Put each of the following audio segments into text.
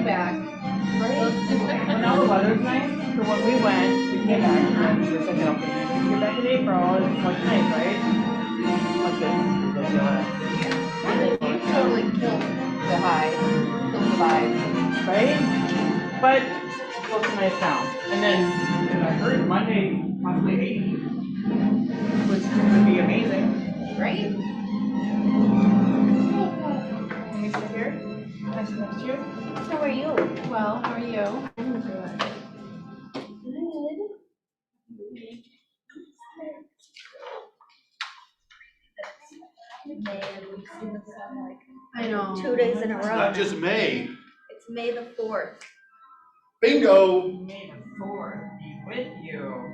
back. Well, now the weather's nice, so when we went, we came back and we were thinking, okay, we get back in April, it's like nice, right? Like this is ridiculous. You totally killed the high, killed the vibe. Right? But it's supposed to be nice town. And then I heard Monday possibly 80, which would be amazing. Right? Can you sit here? Nice to meet you. How are you? Well, how are you? Good. I know. 2 days in a It's row. not just May. It's May the 4th. Bingo. May the 4th be with you.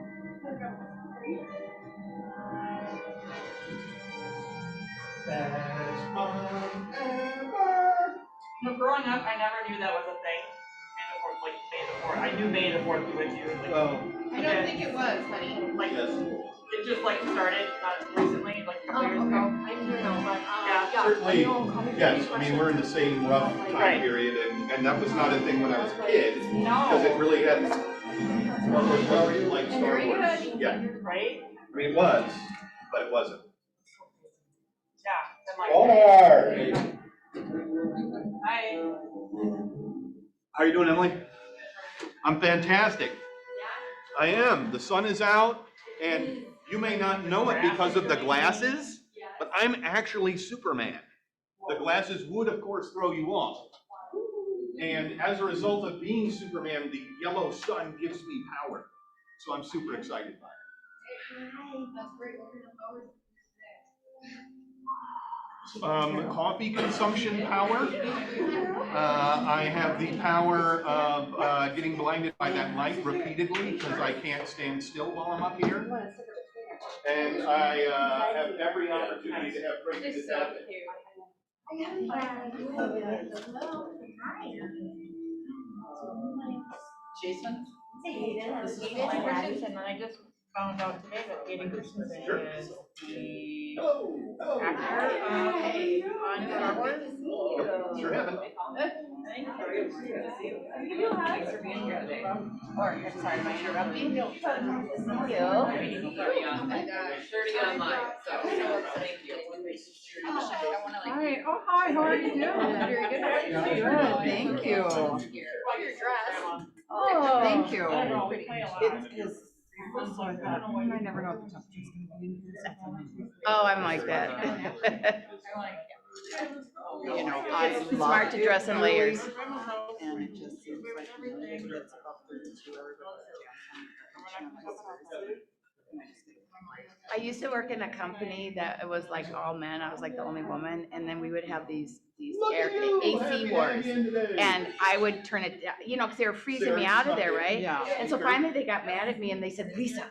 Best fun ever. No, growing up, I never knew that was a thing. May the 4th, like May the 4th. I knew May the 4th be with you. Like, Well, I don't think it was, honey. like yes. it just like started recently, like a couple years ago. I don't know, but Yeah, Certainly, yes, I mean, we're in the same rough time Right. period, and that was not a thing when I was a kid, because it No, really hadn't. Star Wars wasn't like Star Very Wars. good. Yeah, right? I mean, it was, but it wasn't. Yeah. Then like, hi. How are you doing, Emily? I'm fantastic. I am. The sun is out, and you may not know it because of the glasses, but I'm actually Superman. The glasses would, of course, throw you off. And as a result of being Superman, the yellow sun gives me power. So I'm super excited by it. Coffee consumption power. I have the power of getting blinded by that light repeatedly because I can't stand still while I'm up here. And I have every opportunity to have breaks to death. Jason? This is Hayden Christensen, and I just found out today that Hayden Christensen is the actor on Star Wars. Sure haven't. Thanks for being here today. Or, sorry, am I interrupting? No. Thank you. 30 online, so thank you. Hi, oh hi, how are you doing? Very good. Good, thank you. Your dress. Oh, thank you. I don't know, we play a lot. I never know what the temperature's gonna be in here. Oh, I'm like that. You know, I love smart to dress in layers. And it just seems like everything that's above 32 or I used to work in a company that it was like all men. I was like the only woman, and then we would have these AC wars, and I would turn it down, you know, because they were freezing me out of there, right? Yeah. And so finally they got mad at me and they said, Lisa,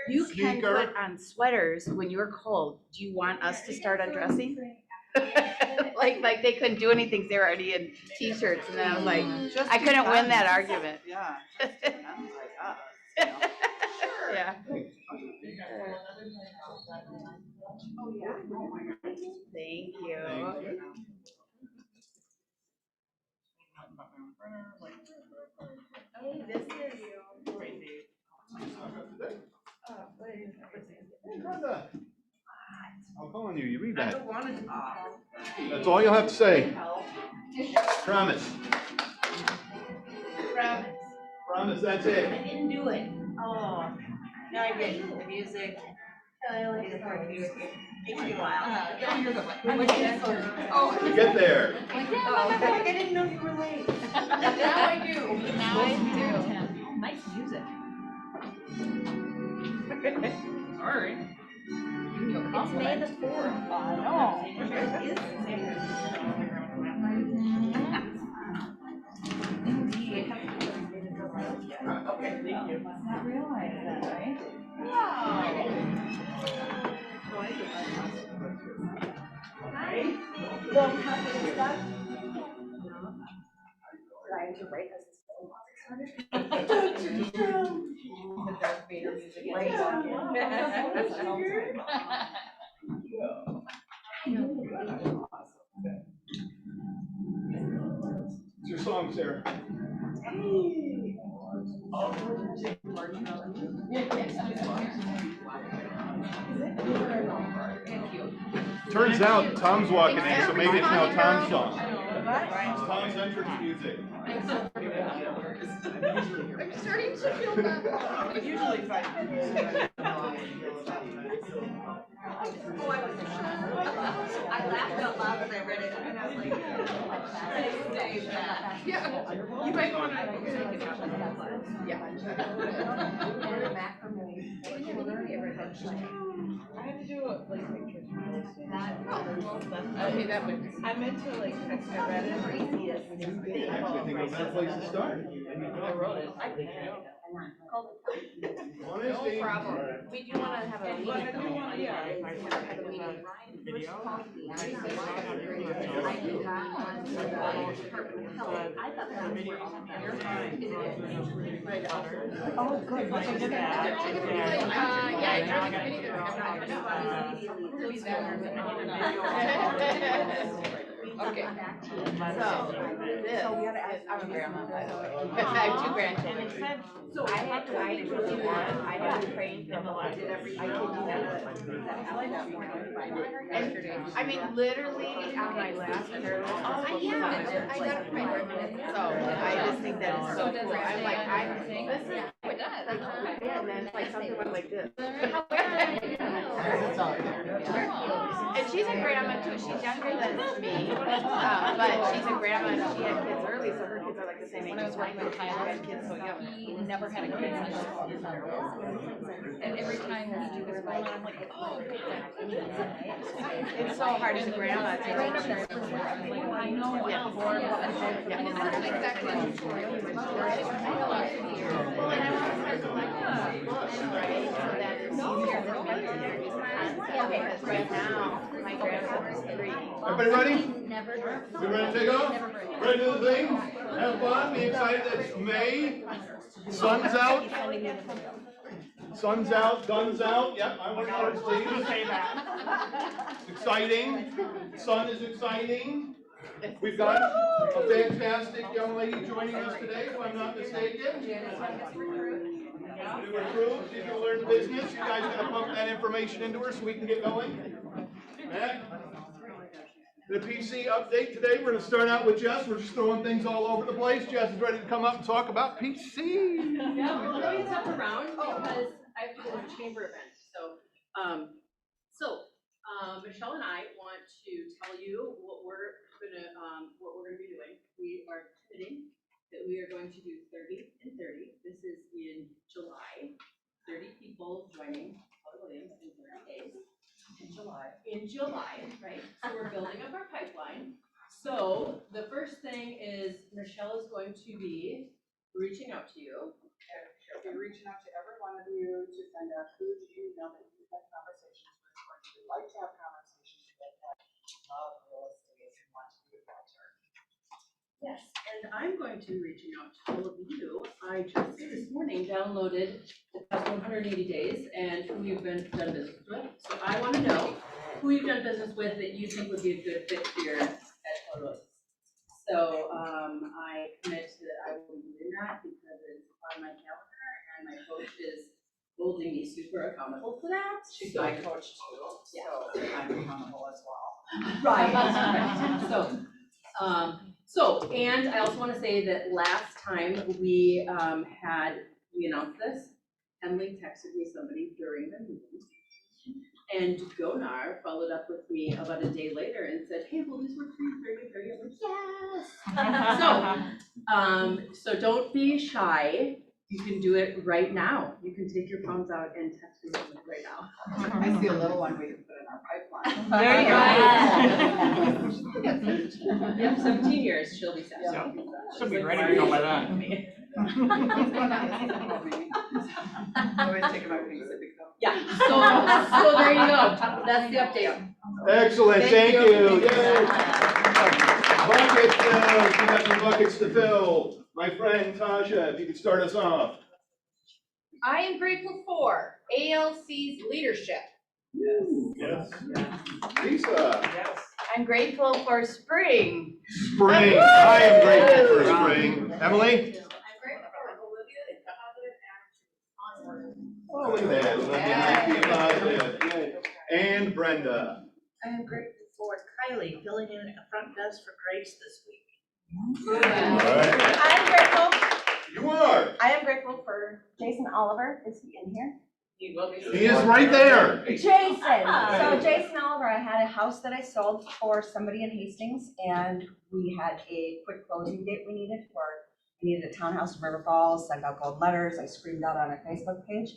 you can put on sweaters when you're cold. Do you want us to start undressing? like they couldn't do anything. They were already in t-shirts, and then I was like, I couldn't win that argument. Yeah. Yeah. Thank you. Hey, this is Crazy. Brenda, I'm calling you. You read I that. don't want to talk. That's all you'll have to say. Promise. Promise. Promise, that's I it. didn't do it. Oh, no, I did. The music. I like the part of you. Takes me a while. You get there. I didn't know you were late. Now I do. Now I do. Oh, nice music. Sorry. It's May the 4th. No. Okay, thank you. Not realize that, right? Well, how did it start? Trying to write this. Is your song along, Sarah. Turns out Tom's walking in, so maybe it's now Tom's song. It's Tom's entrance music. I'm starting to feel that. Usually 5 minutes. I laughed out loud when I read it, and I was like, save that. Yeah, you might want to make it happen. Yeah. I had to do like pictures for Okay, that would. I meant to like text, I read it. I think that's the place to start. I wrote it. Honesty. No problem. We do wanna have a But I meeting. do want, yeah, if I can have a video. I thought that was where all of them. You're fine. Oh, good. I did that. Yeah, I tried to video Okay. So, I'm a grandma, by the way. I have 2 grandchildren. So I had to wait until you won. I had to train for the I kid you not. And I mean, literally on my last nerve. I got it right. So I just think that it's so cool. I'm like, this is. And then it's like something went like this. And she's a grandma too. She's younger than me, but she's a grandma and she had kids early, so her kids are like the same age. When I was working with Tyler, had kids so young. he never had a kid. And every time we do this one, I'm like, oh, It's so hard as a grandma to. I know. Yeah. And it's not an exact lunch story. Well, and I want to start collecting, right, so that it's easier for me to introduce the concept, because right now, my grandfather's 3. Everybody ready? We ready to take off? Ready to do the thing? Have fun, be excited that it's May. Sun's out. Sun's out, guns out. Yep, I'm working on it, Steve. Say that. It's exciting. Sun is exciting. We've got a fantastic young lady joining us today, if I'm not mistaken. New recruit, she's gonna learn the business. You guys gotta pump that information into her so we can get going. Matt? The PC update today, we're gonna start out with Jess. We're just throwing things all over the place. Jess is ready to come up and talk about PC. Yeah, we're throwing stuff around because I have to go to a chamber event, so, Michelle and I want to tell you what we're gonna be doing. We are committing that we are going to do 30 and 30. This is in July. 30 people joining Keller Williams in 30 days. In July, right? So we're building up our pipeline. So the first thing is Michelle is going to be reaching out to you. She'll be reaching out to every one of you to find out who do you know that you've had conversations with, or do you like to have conversations with that love real estate and want to be a realtor. Yes, and I'm going to be reaching out to all of you. I just this morning downloaded the past 180 days and who you've done business with. So I want to know who you've done business with that you think would be a good fit here at Keller Williams. So I commit that I will be doing that because it's on my calendar and my coach is holding me super accountable for that. She's So my coach too, so I'm accountable as well. Right. And I also want to say that last time we announced this, Emily texted me somebody during the meeting. And Gonar followed up with me about a day later and said, hey, will this work for you? 30? I'm like, yes. So don't be shy. You can do it right now. You can take your phones out and text me right now. I see a little one we can put in our pipeline. There you go. Yep, 17 years, she'll be 17. Should be ready to go by then. Always take about things that become. Yeah, so there you go. That's the update. Excellent, thank you. Yay. Buckets, we got some buckets to fill. My friend Tasha, if you could start us off. I am grateful for ALC's leadership. Yes. Lisa. Yes. I'm grateful for spring. Spring, I am grateful for spring. Emily? Oh, look at that. Positive. And Brenda? I am grateful for Kylie filling in a front desk for Grace this week. All right. I'm grateful. You are. I am grateful for Jason Oliver. Is he in here? He will be. He is right there. Jason. So Jason Oliver, I had a house that I sold for somebody in Hastings, and we had a quick closing date we needed for. We needed a townhouse in River Falls. Sent out gold letters. I screamed out on a Facebook page.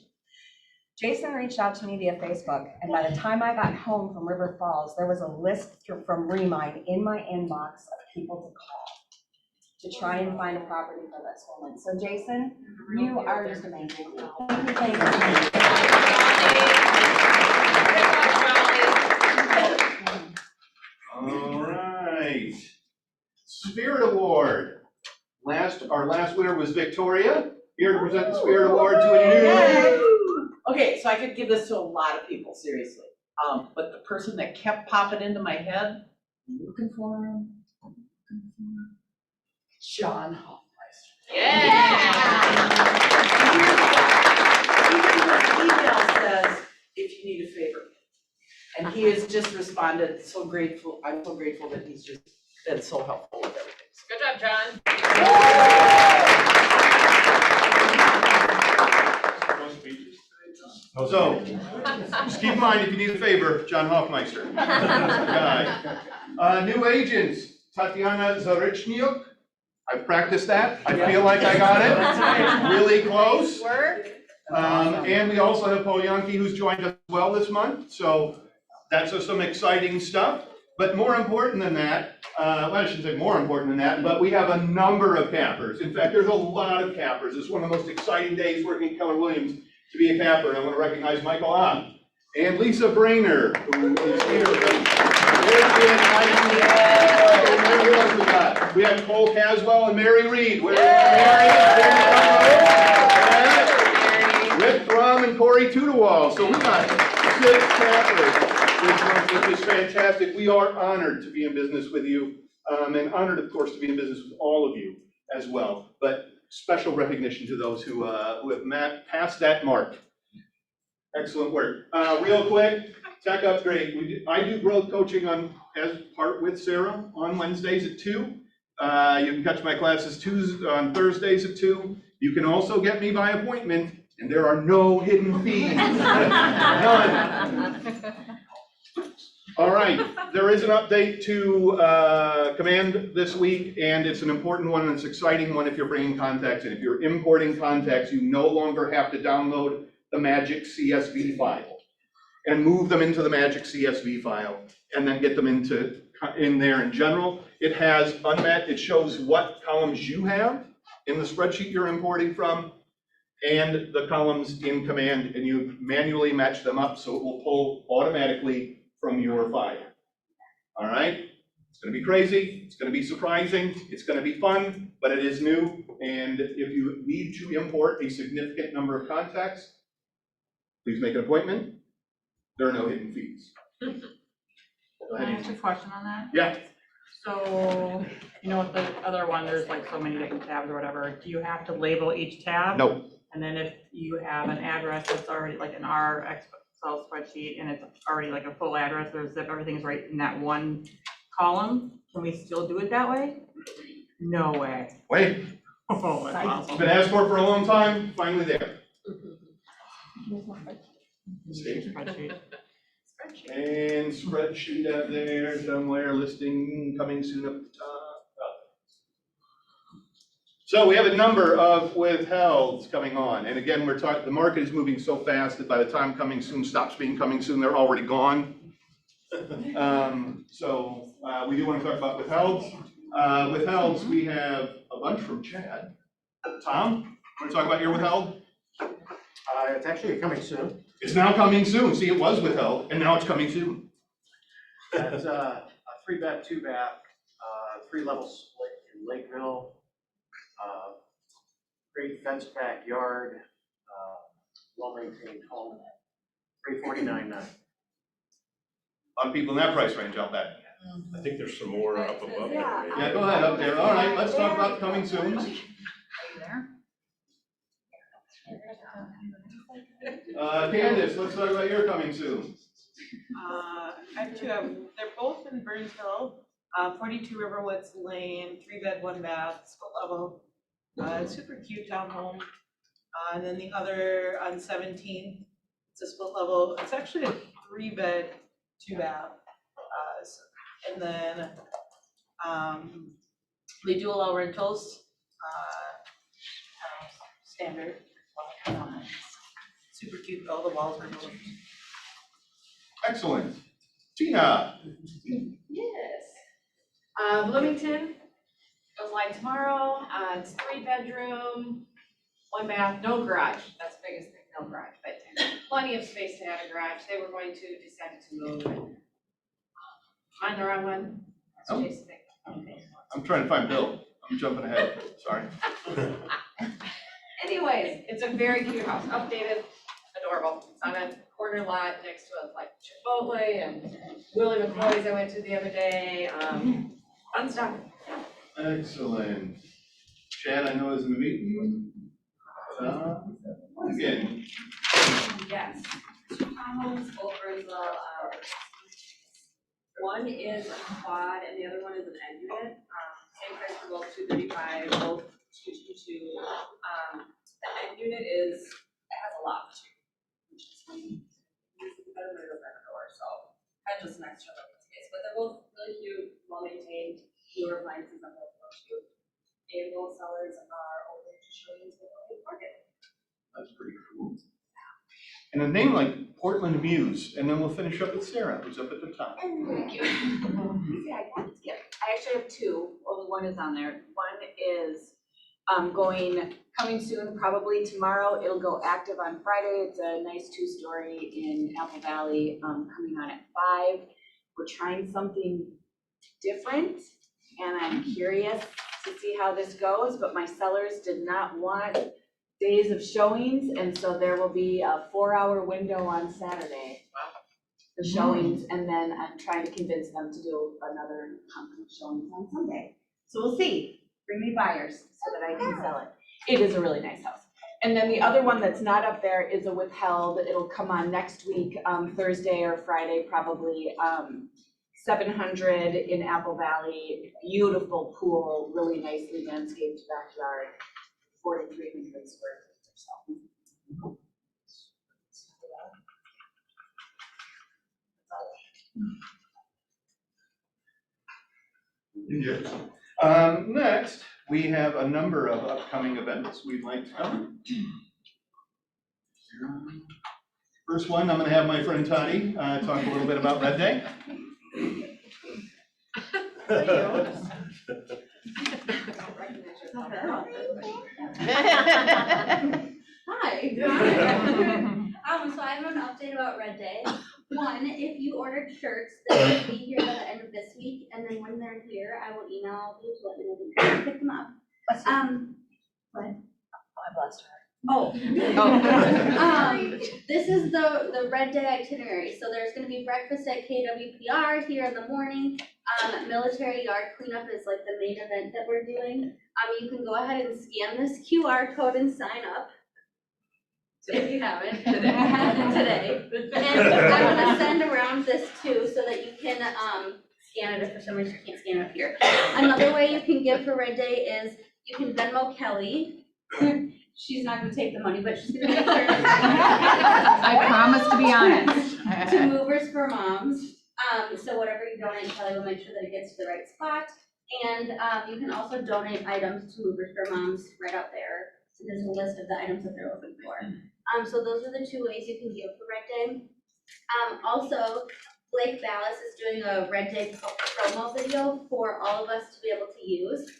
Jason reached out to me via Facebook, and by the time I got home from River Falls, there was a list from Remine in my inbox of people to call to try and find a property for this woman. So Jason, you are just amazing. Thank you. All right. Spirit Award. Our last winner was Victoria. Here to present the Spirit Award to a new. Okay, so I could give this to a lot of people, seriously. But the person that kept popping into my head, I'm looking for him. John Hoffmeister. His email says, if you need a favor. And he has just responded, so grateful, I'm so grateful that he's just been so helpful with everything. Good job, John. So, just keep in mind, if you need a favor, John Hoffmeister. Guy. New agents, Tatiana Zarichniuk. I've practiced that. I feel like I got it. Really close. And we also have Paul Yankee, who's joined us well this month. So that's some exciting stuff. But more important than that, well, I shouldn't say more important than that, but we have a number of cappers. In fact, there's a lot of cappers. It's one of the most exciting days working at Keller Williams to be a capper. And I want to recognize Michael Ott and Lisa Brainer, who is here. We have Cole Caswell and Mary Reed. Where is Mary? Rick Thrum and Corey Tudewall. So we got 6 cappers, which is fantastic. We are honored to be in business with you, and honored, of course, to be in business with all of you as well. But special recognition to those who have passed that mark. Excellent work. Real quick, tech upgrade. I do growth coaching as part with Sarah on Wednesdays at 2. You can catch my classes on Thursdays at 2. You can also get me by appointment, and there are no hidden fees. None. All right, there is an update to Command this week, and it's an important one, and it's an exciting one if you're bringing contacts in. If you're importing contacts, you no longer have to download the magic CSV file and move them into the magic CSV file and then get them in there in general. It has it shows what columns you have in the spreadsheet you're importing from and the columns in Command, and you manually match them up so it will pull automatically from your file. All right? It's going to be crazy. It's going to be surprising. It's going to be fun, but it is new. And if you need to import a significant number of contacts, please make an appointment. There are no hidden fees. Go Can I ahead. ask a question on that? Yeah. So, you know, with the other one, there's like so many different tabs or whatever. Do you have to label each tab? No. And then if you have an address that's already like in our Excel spreadsheet and it's already like a full address, there's everything's right in that one column, can we still do it that way? No way. Wait. Oh, that's awesome. Been asked for a long time. Finally there. Spreadsheet. And spreadsheet up there somewhere, listing coming soon up at the top. So we have a number of withhelds coming on. And again, the market is moving so fast that by the time coming soon stops being coming soon, they're already gone. So we do want to talk about withhelds. Withhelds, we have a bunch from Chad. Tom, want to talk about your withheld? It's actually coming soon. It's now coming soon. See, it was withheld, and now it's coming soon. It's a 3-bed, 2-bath, 3-level split in Lakeville. Great fenced backyard, well-maintained home, $349,900. A lot of people in that price range, I'll bet. I think there's some more up above there. Yeah. maybe. Yeah, go ahead up there. All right, let's talk about coming soon. Are you there? Candace, let's talk about your coming soon. I have two of them. They're both in Burnsville, 42 Riverwoods Lane, 3-bed, 1-bath, split level, super cute townhome. And then the other on 17, it's a split level. It's actually a 3-bed, 2-bath. And then they do allow rentals, standard. Super cute, all the walls are moved. Excellent. Tina. Yes. Bloomington goes live tomorrow. It's 3-bedroom, 1-bath, no garage. That's the biggest thing, no garage, but plenty of space to have a garage. They were going to decide to move. Am I the wrong one? That's Oh. Jason. Okay. I'm trying to find Bill. I'm jumping ahead. Sorry. Anyways, it's a very cute house, updated, adorable. It's on a corner lot next to a like Chipotle and Willie McCoy's I went to the other day. Fun stuff. Excellent. Chad, I know is in the meeting. Again. Yes, two townhomes over the, one is a quad and the other one is an end unit. Same price for both, 235, both 222. The end unit it has a loft too, which is better than a door, so kind of just an extra living space. But they're both really cute, well maintained, newer appliances on both of them too. And both sellers are open to showings in the market. That's pretty cool. And a name like Portland Muse, and then we'll finish up with Sarah, who's up at the top. Thank you. Yeah, I actually have two. Only one is on there. One is coming soon, probably tomorrow. It'll go active on Friday. It's a nice 2-story in Apple Valley, coming on at 5. We're trying something different, and I'm curious to see how this goes, but my sellers did not want days of showings, and so there will be a 4-hour window on Saturday for showings, and then I'm trying to convince them to do another showings on Sunday. So we'll see. Bring me buyers so that I can sell it. It is a really nice house. And then the other one that's not up there is a withheld. It'll come on next week, Thursday or Friday, probably. 700 in Apple Valley, beautiful pool, really nicely landscaped backyard, 4,300 square feet or so. Yes. Next, we have a number of upcoming events we'd like to cover. First one, I'm going to have my friend Toddy talk a little bit about Red Day. Hi. So I have an update about Red Day. One, if you ordered shirts, they will be here by the end of this week, and then when they're here, I will email you to let you know when you can pick them up. What? I blessed her. Oh. This is the Red Day itinerary. So there's gonna be breakfast at KWPR here in the morning. Military yard cleanup is like the main event that we're doing. You can go ahead and scan this QR code and sign up. If you haven't, today. And I'm gonna send around this too, so that you can scan it if for some reason you can't scan it up here. Another way you can give for Red Day is you can Venmo Kelly. She's not gonna take the money, but she's gonna make sure. I promise to be honest. To Movers for Moms. So whatever you donate, Kelly will make sure that it gets to the right spot. And you can also donate items to Movers for Moms right out there. So there's a list of the items that they're looking for. So those are the two ways you can give for Red Day. Also, Blake Ballas is doing a Red Day promo video for all of us to be able to use.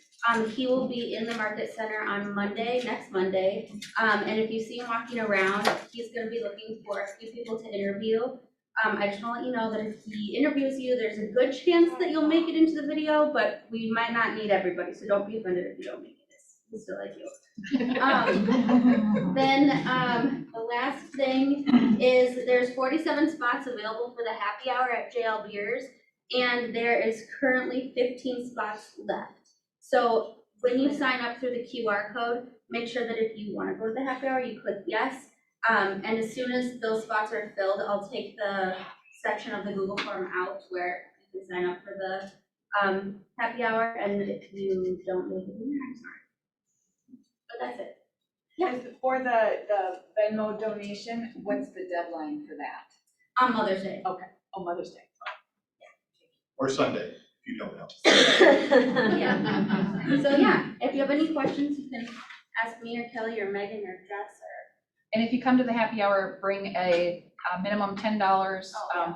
He will be in the Market Center on Monday, next Monday. And if you see him walking around, he's gonna be looking for a few people to interview. I just wanna let you know that if he interviews you, there's a good chance that you'll make it into the video, but we might not need everybody, so don't be offended if you don't make it. We still like you. Then the last thing is there's 47 spots available for the happy hour at JL Beers. and there is currently 15 spots left. So when you sign up through the QR code, make sure that if you want to go to the happy hour, you click yes. And as soon as those spots are filled, I'll take the section of the Google form out where you can sign up for the happy hour, and if you don't make it, I'm sorry. But that's it. Yeah. For the Venmo donation, what's the deadline for that? On Mother's Day. Okay, oh, Mother's Day. Or Sunday, if you don't know. Yeah. So yeah, if you have any questions, you can ask me or Kelly or Megan or Jess or. And if you come to the happy hour, bring a minimum $10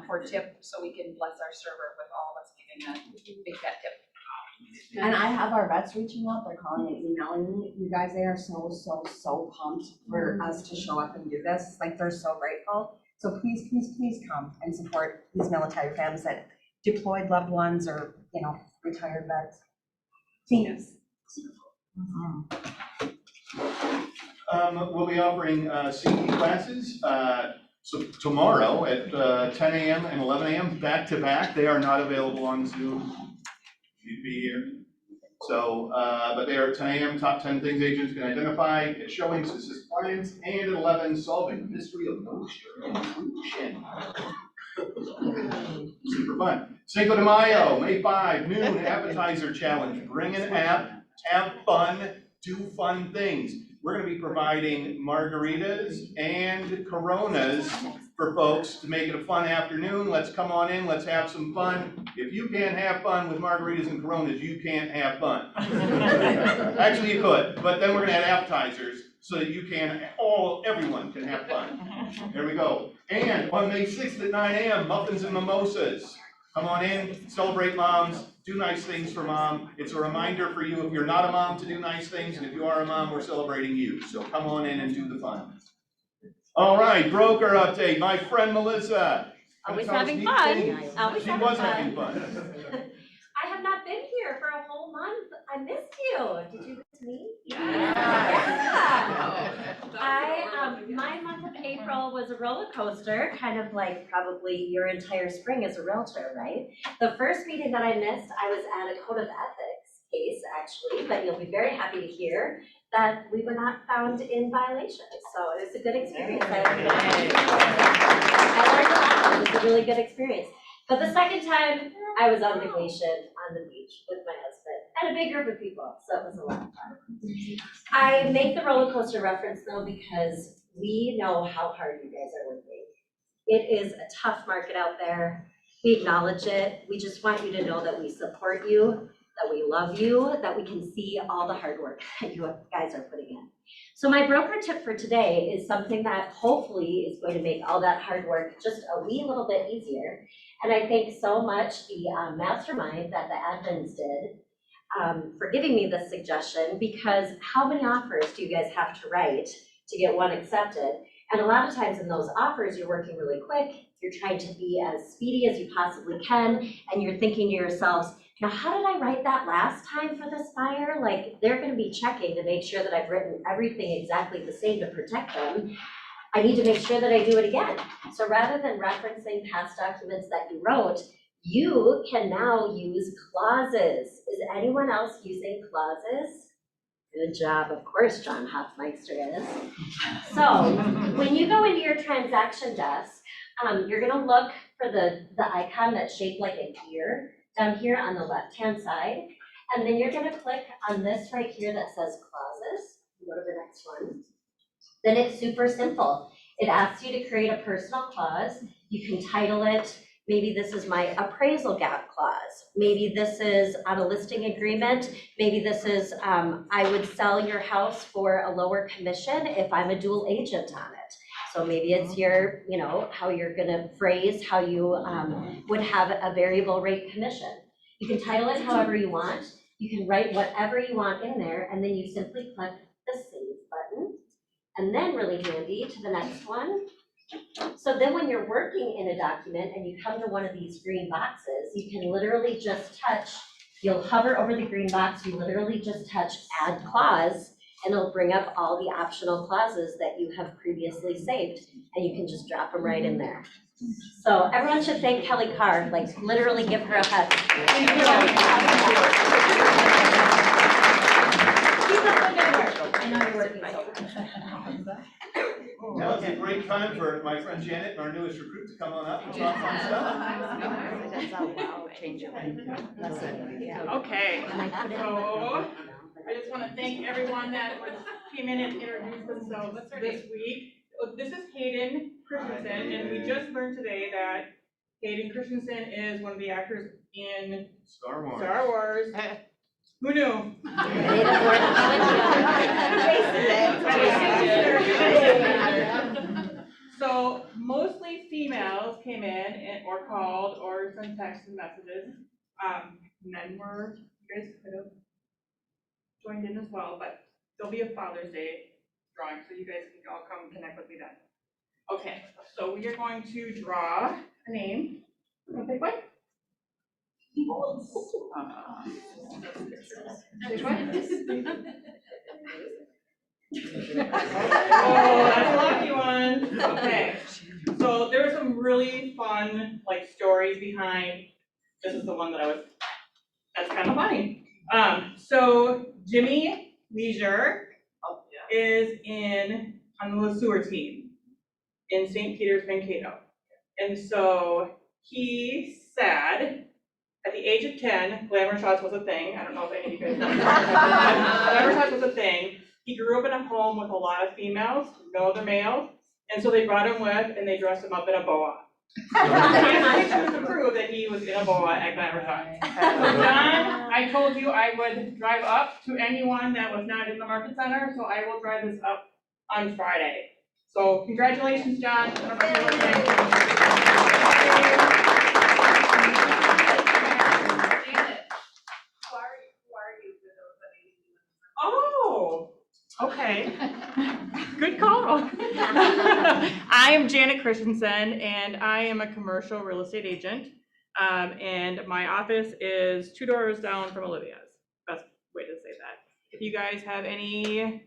for tip, so we can bless our server with all of us giving a big fat tip. And I have our vets reaching out, they're calling and emailing me, you guys, they are so pumped for us to show up and do this, like, they're so grateful. So please, please, please come and support these military families that deployed loved ones or, you know, retired vets. Seniors. We'll be offering CE classes so tomorrow at 10 a.m. and 11 a.m. back to back. They are not available on Zoom. You'd be here. So, but they are at 10 a.m. Top 10 things agents can identify at showings, assist clients, and at 11 solving the mystery of motion. Super fun. Cinco de Mayo, May 5, noon, appetizer challenge. Bring an app, have fun, do fun things. We're going to be providing margaritas and Coronas for folks to make it a fun afternoon. Let's come on in, let's have some fun. If you can't have fun with margaritas and Coronas, you can't have fun. Actually, you could, but then we're going to have appetizers so that you can, everyone can have fun. There we go. And on May 6th at 9 a.m., muffins and mimosas. Come on in, celebrate moms, do nice things for mom. It's a reminder for you, if you're not a mom, to do nice things, and if you are a mom, we're celebrating you. So come on in and do the fun. All right, broker update. My friend Melissa. Always having fun. She was having fun. I have not been here for a whole month. I missed you. Did you miss me? Yeah. My month of April was a roller coaster, kind of like probably your entire spring as a realtor, right? The first meeting that I missed, I was at a code of ethics case actually, but you'll be very happy to hear that we were not found in violation. So it was a good experience. I learned a lot. It was a really good experience. But the second time, I was on vacation on the beach with my husband and a big group of people, so it was a lot of fun. I make the roller coaster reference though because we know how hard you guys are working. It is a tough market out there. We acknowledge it. We just want you to know that we support you, that we love you, that we can see all the hard work that you guys are putting in. So my broker tip for today is something that hopefully is going to make all that hard work just a wee little bit easier. And I thank so much the mastermind that the admins did for giving me this suggestion, because how many offers do you guys have to write to get one accepted? And a lot of times in those offers, you're working really quick, you're trying to be as speedy as you possibly can, and you're thinking to yourselves, now how did I write that last time for this buyer? Like, they're gonna be checking to make sure that I've written everything exactly the same to protect them. I need to make sure that I do it again. So rather than referencing past documents that you wrote, you can now use clauses. Is anyone else using clauses? Good job, of course, John Hoffmeister is. So when you go into your transaction desk, you're gonna look for the icon that's shaped like a gear down here on the left-hand side. And then you're gonna click on this right here that says clauses. Go to the next one. Then it's super simple. It asks you to create a personal clause. You can title it, maybe this is my appraisal gap clause. Maybe this is on a listing agreement. Maybe this is, I would sell your house for a lower commission if I'm a dual agent on it. So maybe it's your, you know, how you're gonna phrase how you would have a variable rate commission. You can title it however you want. You can write whatever you want in there, and then you simply click the save button. And then really handy to the next one. So then when you're working in a document and you come to one of these green boxes, you can literally just touch, you'll hover over the green box, you literally just touch add clause, and it'll bring up all the optional clauses that you have previously saved, and you can just drop them right in there. So everyone should thank Kelly Carr, like literally give her a hug. Keep up the good work. I know you're working so hard. Now is a great time for my friend Janet and our newest recruit to come on up and talk fun stuff. That's a wow changer. Okay, so I just want to thank everyone that came in and introduced themselves this week. This is Hayden Christensen, and we just learned today that Hayden Christensen is one of the actors in Star Wars. Star Wars. Who knew? So mostly females came in or called or sent text and messages. Men were, you guys could have joined in as well, but there'll be a Father's Day drawing, so you guys can all come connect with me then. Okay, so we are going to draw a name. Want to pick one? Which one? Oh, that's a lucky one. Okay, so there were some really fun like stories behind. This is the one that that's kind of funny. So Jimmy Leisure is on the LeSueur team in St. Peter's, Mankato. And so he said, at the age of 10, glamour shots was a thing. I don't know if any of you guys know. Glamour shots was a thing. He grew up in a home with a lot of females, no other males. And so they brought him with and they dressed him up in a boa. He has pictures to prove that he was in a boa at glamour shots. So John, I told you I would drive up to anyone that was not in the market center, so I will drive this up on Friday. So congratulations, John. Oh, okay. Good call. I am Janet Christensen, and I am a commercial real estate agent. And my office is 2 doors down from Olivia's. Best way to say that. If you guys have anyone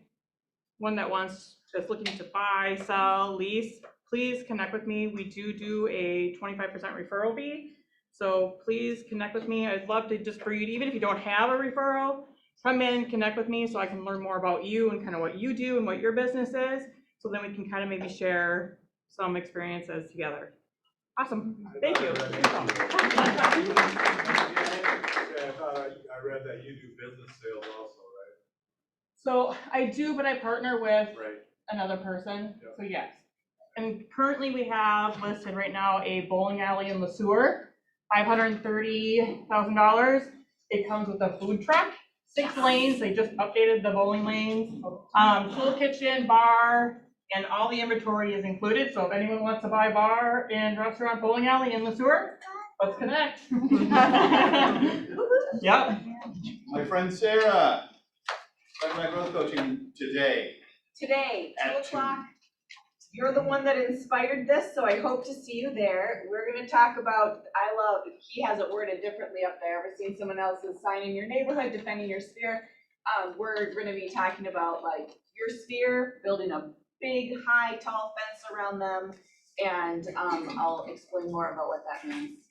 that's looking to buy, sell, lease, please connect with me. We do a 25% referral fee. So please connect with me. I'd love to just for you, even if you don't have a referral, come in, connect with me so I can learn more about you and kind of what you do and what your business is. So then we can kind of maybe share some experiences together. Awesome. Thank you. I read that you do business sales also, right? So I do, but I partner with Right. another person. Yep. So yes. And currently we have listed right now a bowling alley in LeSueur, $530,000. It comes with a food truck, 6 lanes. They just updated the bowling lanes, full kitchen, bar, and all the inventory is included. So if anyone wants to buy bar and restaurant bowling alley in LeSueur, let's connect. Yep. My friend Sarah, started my growth coaching today. Today, At 2 o'clock. You're the one that inspired this, so I hope to see you there. We're gonna talk about, he has it worded differently up there. Ever seen someone else's sign in your neighborhood, defending your sphere? We're gonna be talking about like your sphere, building a big, high, tall fence around them. And I'll explain more about what that means.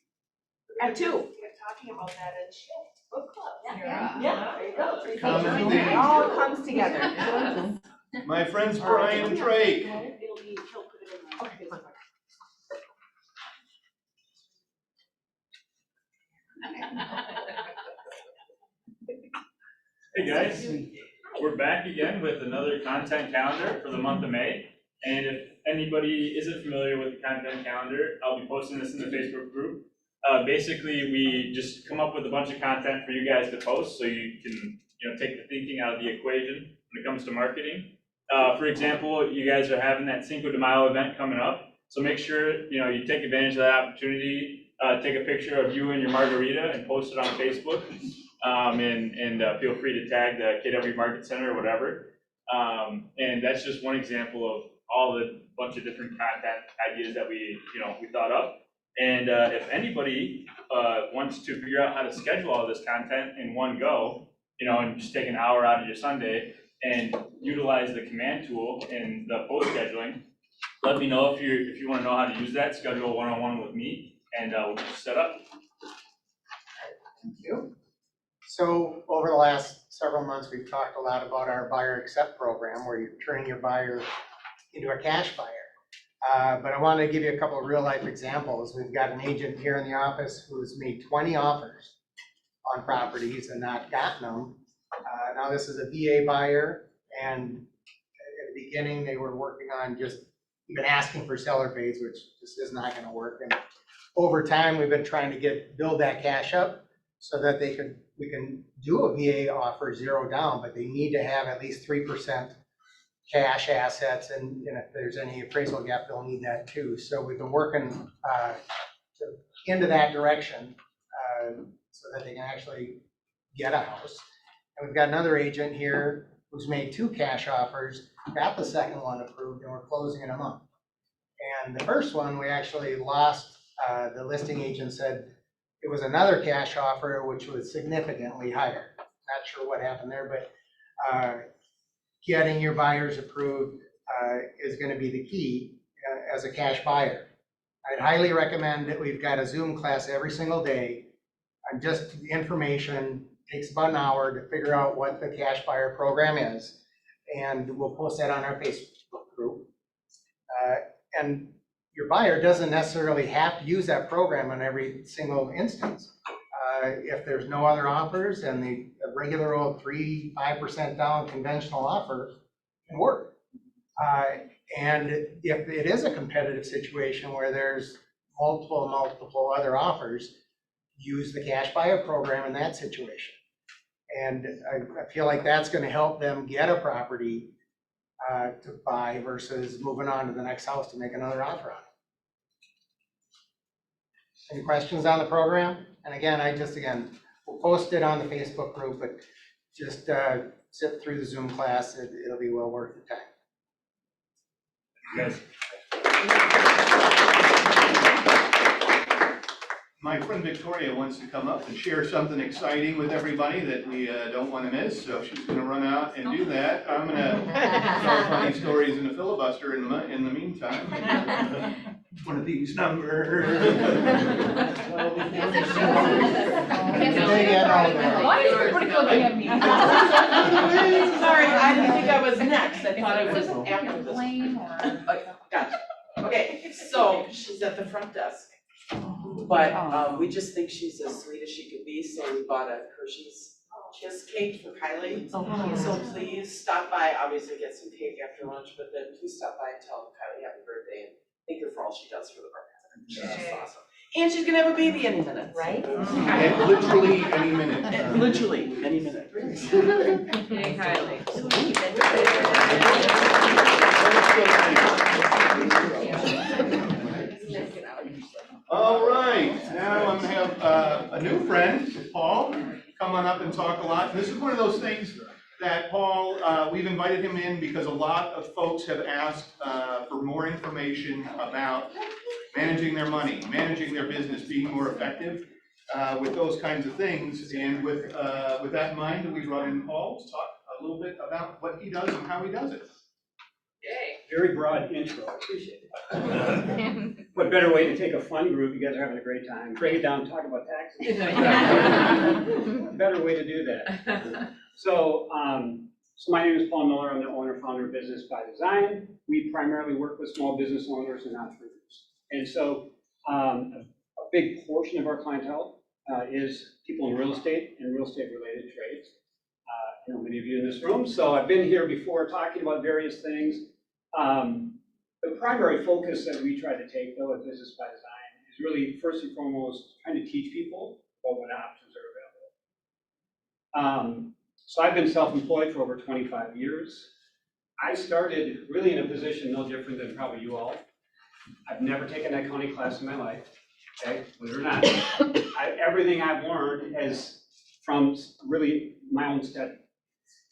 At 2. We're talking about that in Shift Book Club. Yeah, there you go. Common It all comes together. My friends Brian and Drake. He'll put it in the. Hey guys, we're back again with another content calendar for the month of May. And if anybody isn't familiar with the content calendar, I'll be posting this in the Facebook group. Basically, we just come up with a bunch of content for you guys to post so you can take the thinking out of the equation when it comes to marketing. For example, you guys are having that Cinco de Mayo event coming up. So make sure you take advantage of that opportunity. Take a picture of you and your margarita and post it on Facebook. And feel free to tag the KW Market Center or whatever. And that's just one example of all the bunch of different content ideas that we thought up. And if anybody wants to figure out how to schedule all this content in one go, and just take an hour out of your Sunday and utilize the command tool in the post scheduling, let me know if you wanna know how to use that, schedule a one-on-one with me, and we'll get you set up. Thank you. So over the last several months, we've talked a lot about our buyer accept program, where you're turning your buyer into a cash buyer. But I want to give you a couple of real life examples. We've got an agent here in the office who's made 20 offers on properties and not gotten them. Now this is a VA buyer, and at the beginning, they were working on just even asking for seller pays, which just is not going to work. And over time, we've been trying to build that cash up so that we can do a VA offer 0 down, but they need to have at least 3% cash assets, and if there's any appraisal gap, they'll need that too. So we've been working into that direction so that they can actually get a house. And we've got another agent here who's made 2 cash offers, got the second one approved, and we're closing in a month. And the first one, we actually lost. The listing agent said it was another cash offer, which was significantly higher. Not sure what happened there, but getting your buyers approved is going to be the key as a cash buyer. I'd highly recommend that we've got a Zoom class every single day on just the information. It takes about an hour to figure out what the cash buyer program is, and we'll post that on our Facebook group. And your buyer doesn't necessarily have to use that program in every single instance. If there's no other offers and the regular old 3-5% down conventional offer can work. And if it is a competitive situation where there's multiple other offers, use the cash buyer program in that situation. And I feel like that's going to help them get a property to buy versus moving on to the next house to make another offer on it. Any questions on the program? And again, we'll post it on the Facebook group, but just sit through the Zoom class. It'll be well worth the time. Yes. My friend Victoria wants to come up and share something exciting with everybody that we don't want to miss, so she's going to run out and do that. I'm going to tell funny stories in the filibuster in the meantime. One of these numbers. Why is everybody looking at me? Sorry, I didn't think I was next, I thought it was after this. Blame or? Gotcha. Okay, so she's at the front desk, but we just think she's as sweet as she could be, so we bought a Hershey's kiss cake for Kylie. So please stop by, obviously get some cake after lunch, but then please stop by and tell Kylie happy birthday and thank her for all she does for the program. She's just awesome. And she's gonna have a baby any minute. Right? And literally any minute. Literally any minute. Hey, Kylie. All right, now I'm gonna have a new friend, Paul, come on up and talk a lot. This is one of those things that Paul, we've invited him in because a lot of folks have asked for more information about managing their money, managing their business, being more effective with those kinds of things. And with that in mind, we brought in Paul to talk a little bit about what he does and how he does it. Very broad intro, I appreciate it. What better way to take a fun group, you guys are having a great time, break it down, talk about taxes. Better way to do that. So my name is Paul Miller, I'm the owner, founder of Business by Design. We primarily work with small business owners and entrepreneurs. And so a big portion of our clientele is people in real estate and real estate related trades. I know many of you in this room, so I've been here before talking about various things. The primary focus that we try to take, though, at Business by Design is really, first and foremost, trying to teach people about what options are available. So I've been self-employed for over 25 years. I started really in a position no different than probably you all. I've never taken an accounting class in my life, okay, believe it or not. Everything I've learned is from really my own study.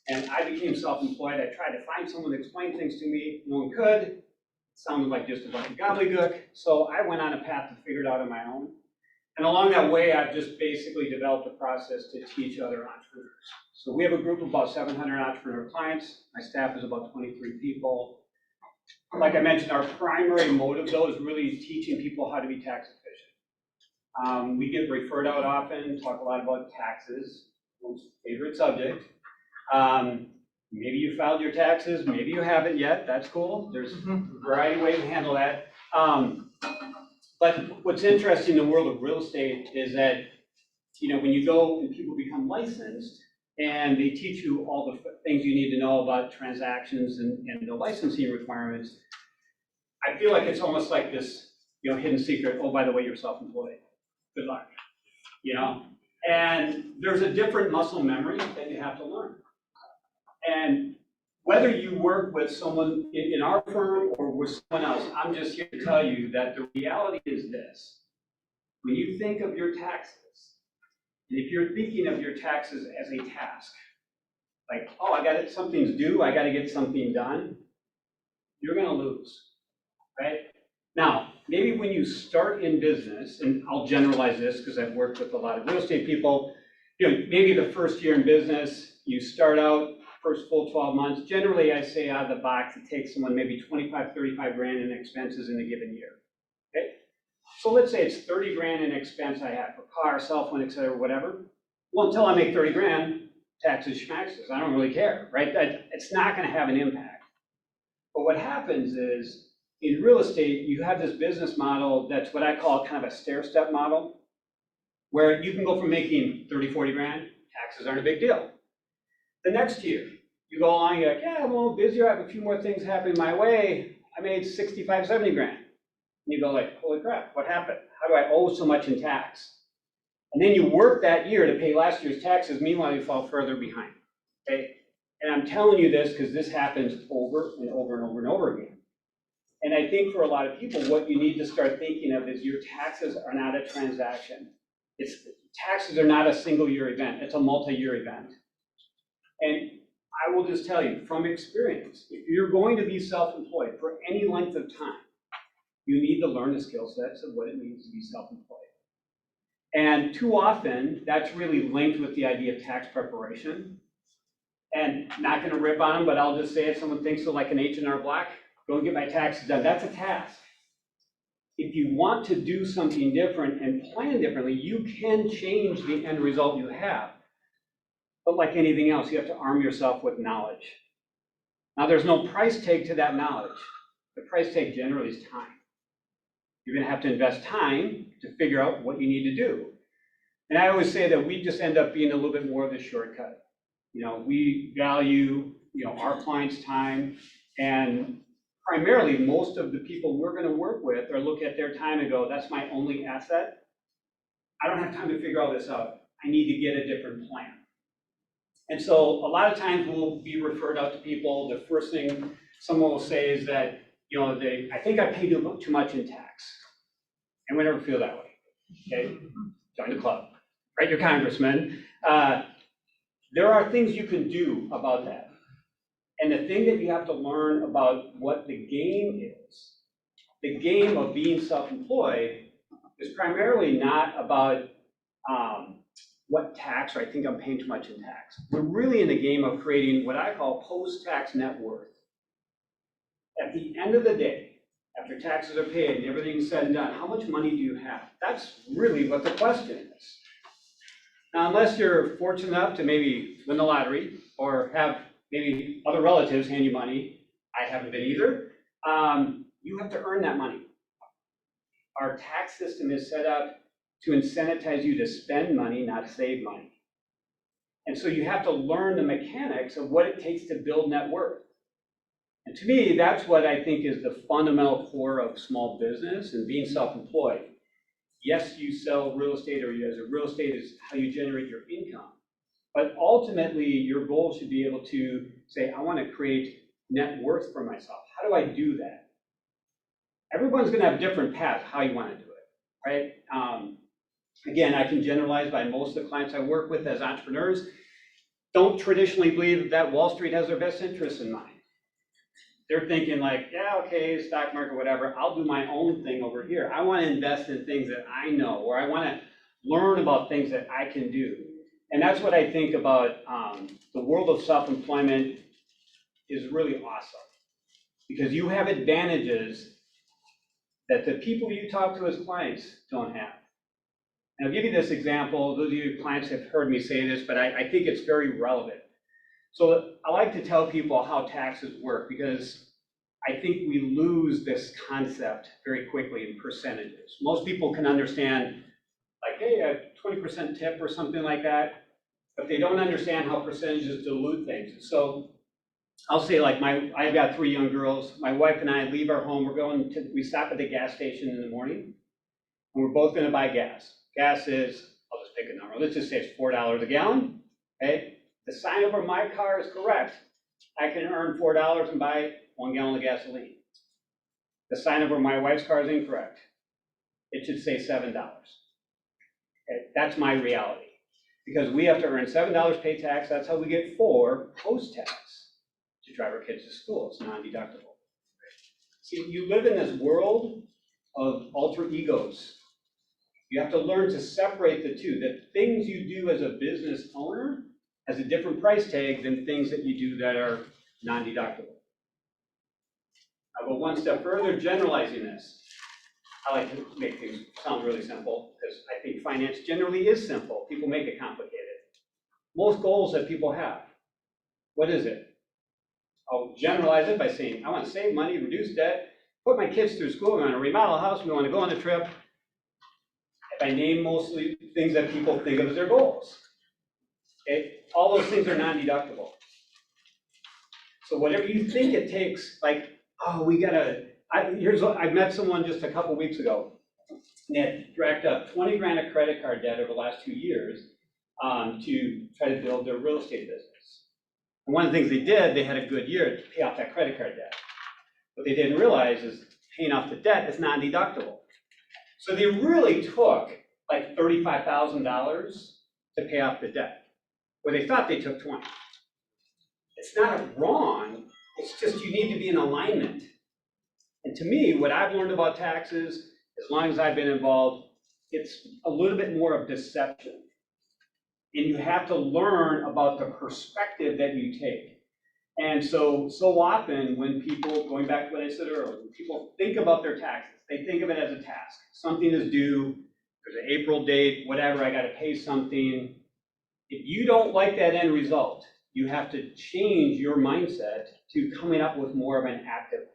And I became self-employed. I tried to find someone to explain things to me. No one could. It sounded like just a bunch of gobbledygook. So I went on a path to figure it out on my own. And along that way, I've just basically developed a process to teach other entrepreneurs. So we have a group of about 700 entrepreneur clients. My staff is about 23 people. Like I mentioned, our primary motive though is really teaching people how to be tax efficient. We get referred out often, talk a lot about taxes, most favorite subject. Maybe you filed your taxes, maybe you haven't yet, that's cool. There's a variety of ways to handle that. But what's interesting in the world of real estate is that, you know, when you go and people become licensed and they teach you all the things you need to know about transactions and the licensing requirements, I feel like it's almost like this, you know, hidden secret. Oh, by the way, you're self-employed. Good luck, you know? And there's a different muscle memory that you have to learn. And whether you work with someone in our firm or with someone else, I'm just here to tell you that the reality is this. When you think of your taxes, and if you're thinking of your taxes as a task, like, oh, something's due, I gotta get something done, you're gonna lose, right? Now, maybe when you start in business, and I'll generalize this because I've worked with a lot of real estate people, you know, maybe the first year in business, you start out, first full 12 months, generally I say out of the box, it takes someone maybe 25, 35 grand in expenses in a given year, okay? So let's say it's 30 grand in expense I have for car, cell phone, et cetera, whatever. Well, until I make 30 grand, taxes, schmaxes, I don't really care, right? It's not gonna have an impact. But what happens is, in real estate, you have this business model that's what I call kind of a stair-step model, where you can go from making 30, 40 grand, taxes aren't a big deal. The next year, you go along, you're like, yeah, I'm a little busier, I have a few more things happening my way, I made 65, 70 grand. And you go like, holy crap, what happened? How do I owe so much in tax? And then you work that year to pay last year's taxes, meanwhile you fall further behind, okay? And I'm telling you this because this happens over and over and over and over again. And I think for a lot of people, what you need to start thinking of is your taxes are not a transaction. Taxes are not a single year event, it's a multi-year event. And I will just tell you from experience, if you're going to be self-employed for any length of time, you need to learn the skill sets of what it means to be self-employed. And too often, that's really linked with the idea of tax preparation. And not gonna rip on them, but I'll just say if someone thinks of like an H&R Block, go and get my taxes done, that's a task. If you want to do something different and plan differently, you can change the end result you have. But like anything else, you have to arm yourself with knowledge. Now, there's no price tag to that knowledge. The price tag generally is time. You're gonna have to invest time to figure out what you need to do. And I always say that we just end up being a little bit more of the shortcut. You know, we value, you know, our clients' time, and primarily most of the people we're gonna work with or look at their time and go, that's my only asset. I don't have time to figure all this out. I need to get a different plan. And so a lot of times we'll be referred out to people. The first thing someone will say is that, you know, I think I paid too much in tax. And we never feel that way, okay? Join the club, write your congressman. There are things you can do about that. And the thing that you have to learn about what the game is, the game of being self-employed is primarily not about what tax, or I think I'm paying too much in tax. We're really in the game of creating what I call post-tax net worth. At the end of the day, after taxes are paid and everything's said and done, how much money do you have? That's really what the question is. Now, unless you're fortunate enough to maybe win the lottery or have maybe other relatives hand you money, I haven't been either, you have to earn that money. Our tax system is set up to incentivize you to spend money, not save money. And so you have to learn the mechanics of what it takes to build net worth. And to me, that's what I think is the fundamental core of small business and being self-employed. Yes, you sell real estate, or as a real estate is how you generate your income. But ultimately, your goal should be able to say, I want to create net worth for myself. How do I do that? Everyone's going to have different paths how you want to do it, right? Again, I can generalize by most of the clients I work with as entrepreneurs don't traditionally believe that Wall Street has their best interests in mind. They're thinking like, yeah, okay, stock market, whatever, I'll do my own thing over here. I want to invest in things that I know, or I want to learn about things that I can do. And that's what I think about the world of self-employment is really awesome. Because you have advantages that the people you talk to as clients don't have. And I'll give you this example. Those of you clients have heard me say this, but I think it's very relevant. So I like to tell people how taxes work because I think we lose this concept very quickly in percentages. Most people can understand, like, hey, a 20% tip or something like that, but they don't understand how percentages dilute things. So I'll say, like, I've got 3 young girls. My wife and I leave our home. We stop at the gas station in the morning, and we're both gonna buy gas. Gas is, I'll just pick a number. Let's just say it's $4 a gallon, okay? The sign over my car is correct. I can earn $4 and buy 1 gallon of gasoline. The sign over my wife's car is incorrect. It should say $7. Okay, that's my reality. Because we have to earn $7 pay tax, that's how we get 4 post-tax to drive our kids to school. It's non-deductible. See, you live in this world of alter egos. You have to learn to separate the two. The things you do as a business owner has a different price tag than things that you do that are non-deductible. I'll go one step further, generalizing this. I like to make things sound really simple because I think finance generally is simple. People make it complicated. Most goals that people have, what is it? I'll generalize it by saying, I want to save money, reduce debt, put my kids through school, we want to remodel a house, we want to go on a trip. If I name mostly things that people think of as their goals. Okay? All those things are non-deductible. So whatever you think it takes, like, oh, we gotta, I met someone just a couple weeks ago. They had racked up 20 grand of credit card debt over the last 2 years to try to build their real estate business. And one of the things they did, they had a good year to pay off that credit card debt. What they didn't realize is paying off the debt is non-deductible. So they really took like $35,000 to pay off the debt, where they thought they took 20. It's not wrong, it's just you need to be in alignment. And to me, what I've learned about taxes, as long as I've been involved, it's a little bit more of deception. And you have to learn about the perspective that you take. And so often when people, going back to what I said earlier, when people think about their taxes, they think of it as a task. Something is due, there's an April date, whatever, I gotta pay something. If you don't like that end result, you have to change your mindset to coming up with more of an active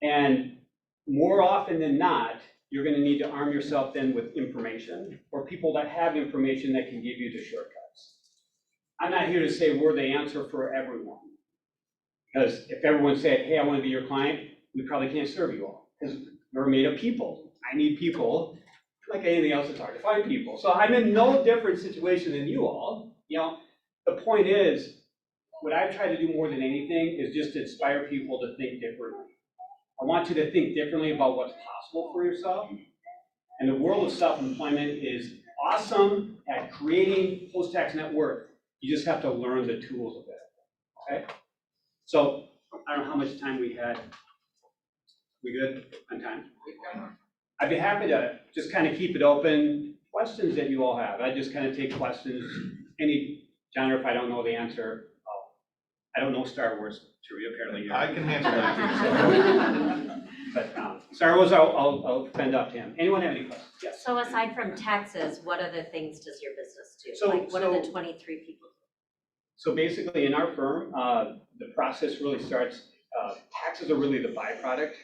plan. And more often than not, you're gonna need to arm yourself then with information or people that have information that can give you the shortcuts. I'm not here to say we're the answer for everyone. Because if everyone said, hey, I wanna be your client, we probably can't serve you all. Because we're made of people. I need people. Like anything else, it's hard to find people. So I'm in no different situation than you all. You know, the point is, what I try to do more than anything is just to inspire people to think differently. I want you to think differently about what's possible for yourself. And the world of self-employment is awesome at creating post-tax net worth. You just have to learn the tools of it, okay? So, I don't know how much time we had. We good on time? I'd be happy to just kind of keep it open. Questions that you all have. I just kind of take questions. Any genre, if I don't know the answer, I don't know Star Wars trivia, apparently. I can answer that. But Star Wars, I'll fend up to him. Anyone have any questions? Yes. So aside from taxes, what other things does your business do? So- Like, what are the 23 people? So basically, in our firm, the process really starts, taxes are really the byproduct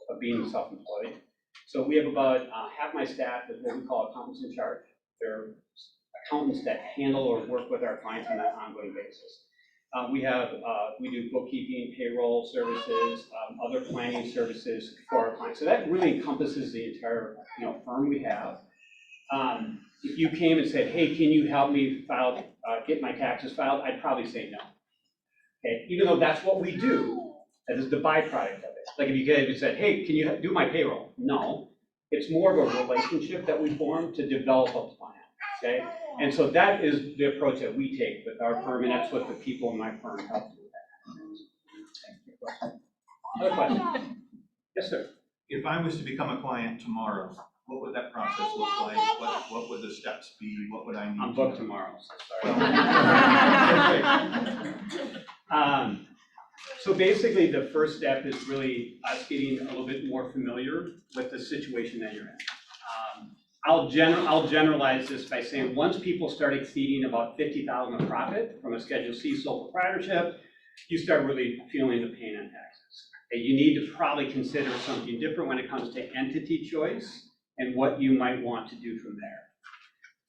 of being self-employed. So we have about half my staff is what we call accountants in charge. They're accountants that handle or work with our clients on an ongoing basis. We do bookkeeping, payroll services, other planning services for our clients. So that really encompasses the entire firm we have. If you came and said, hey, can you help me get my taxes filed? I'd probably say no. Okay, even though that's what we do, that is the byproduct of it. Like if you came and said, hey, can you do my payroll? No, it's more of a relationship that we form to develop a plan, okay? And so that is the approach that we take with our firm, and that's what the people in my firm help do. Other question? Yes, sir. If I was to become a client tomorrow, what would that process look like? What would the steps be? What would I need? I'm booked tomorrow, so sorry. So basically, the first step is really us getting a little bit more familiar with the situation that you're in. I'll generalize this by saying, once people start exceeding about 50,000 of profit from a Schedule C sole proprietorship, you start really feeling the pain on taxes. And you need to probably consider something different when it comes to entity choice and what you might want to do from there.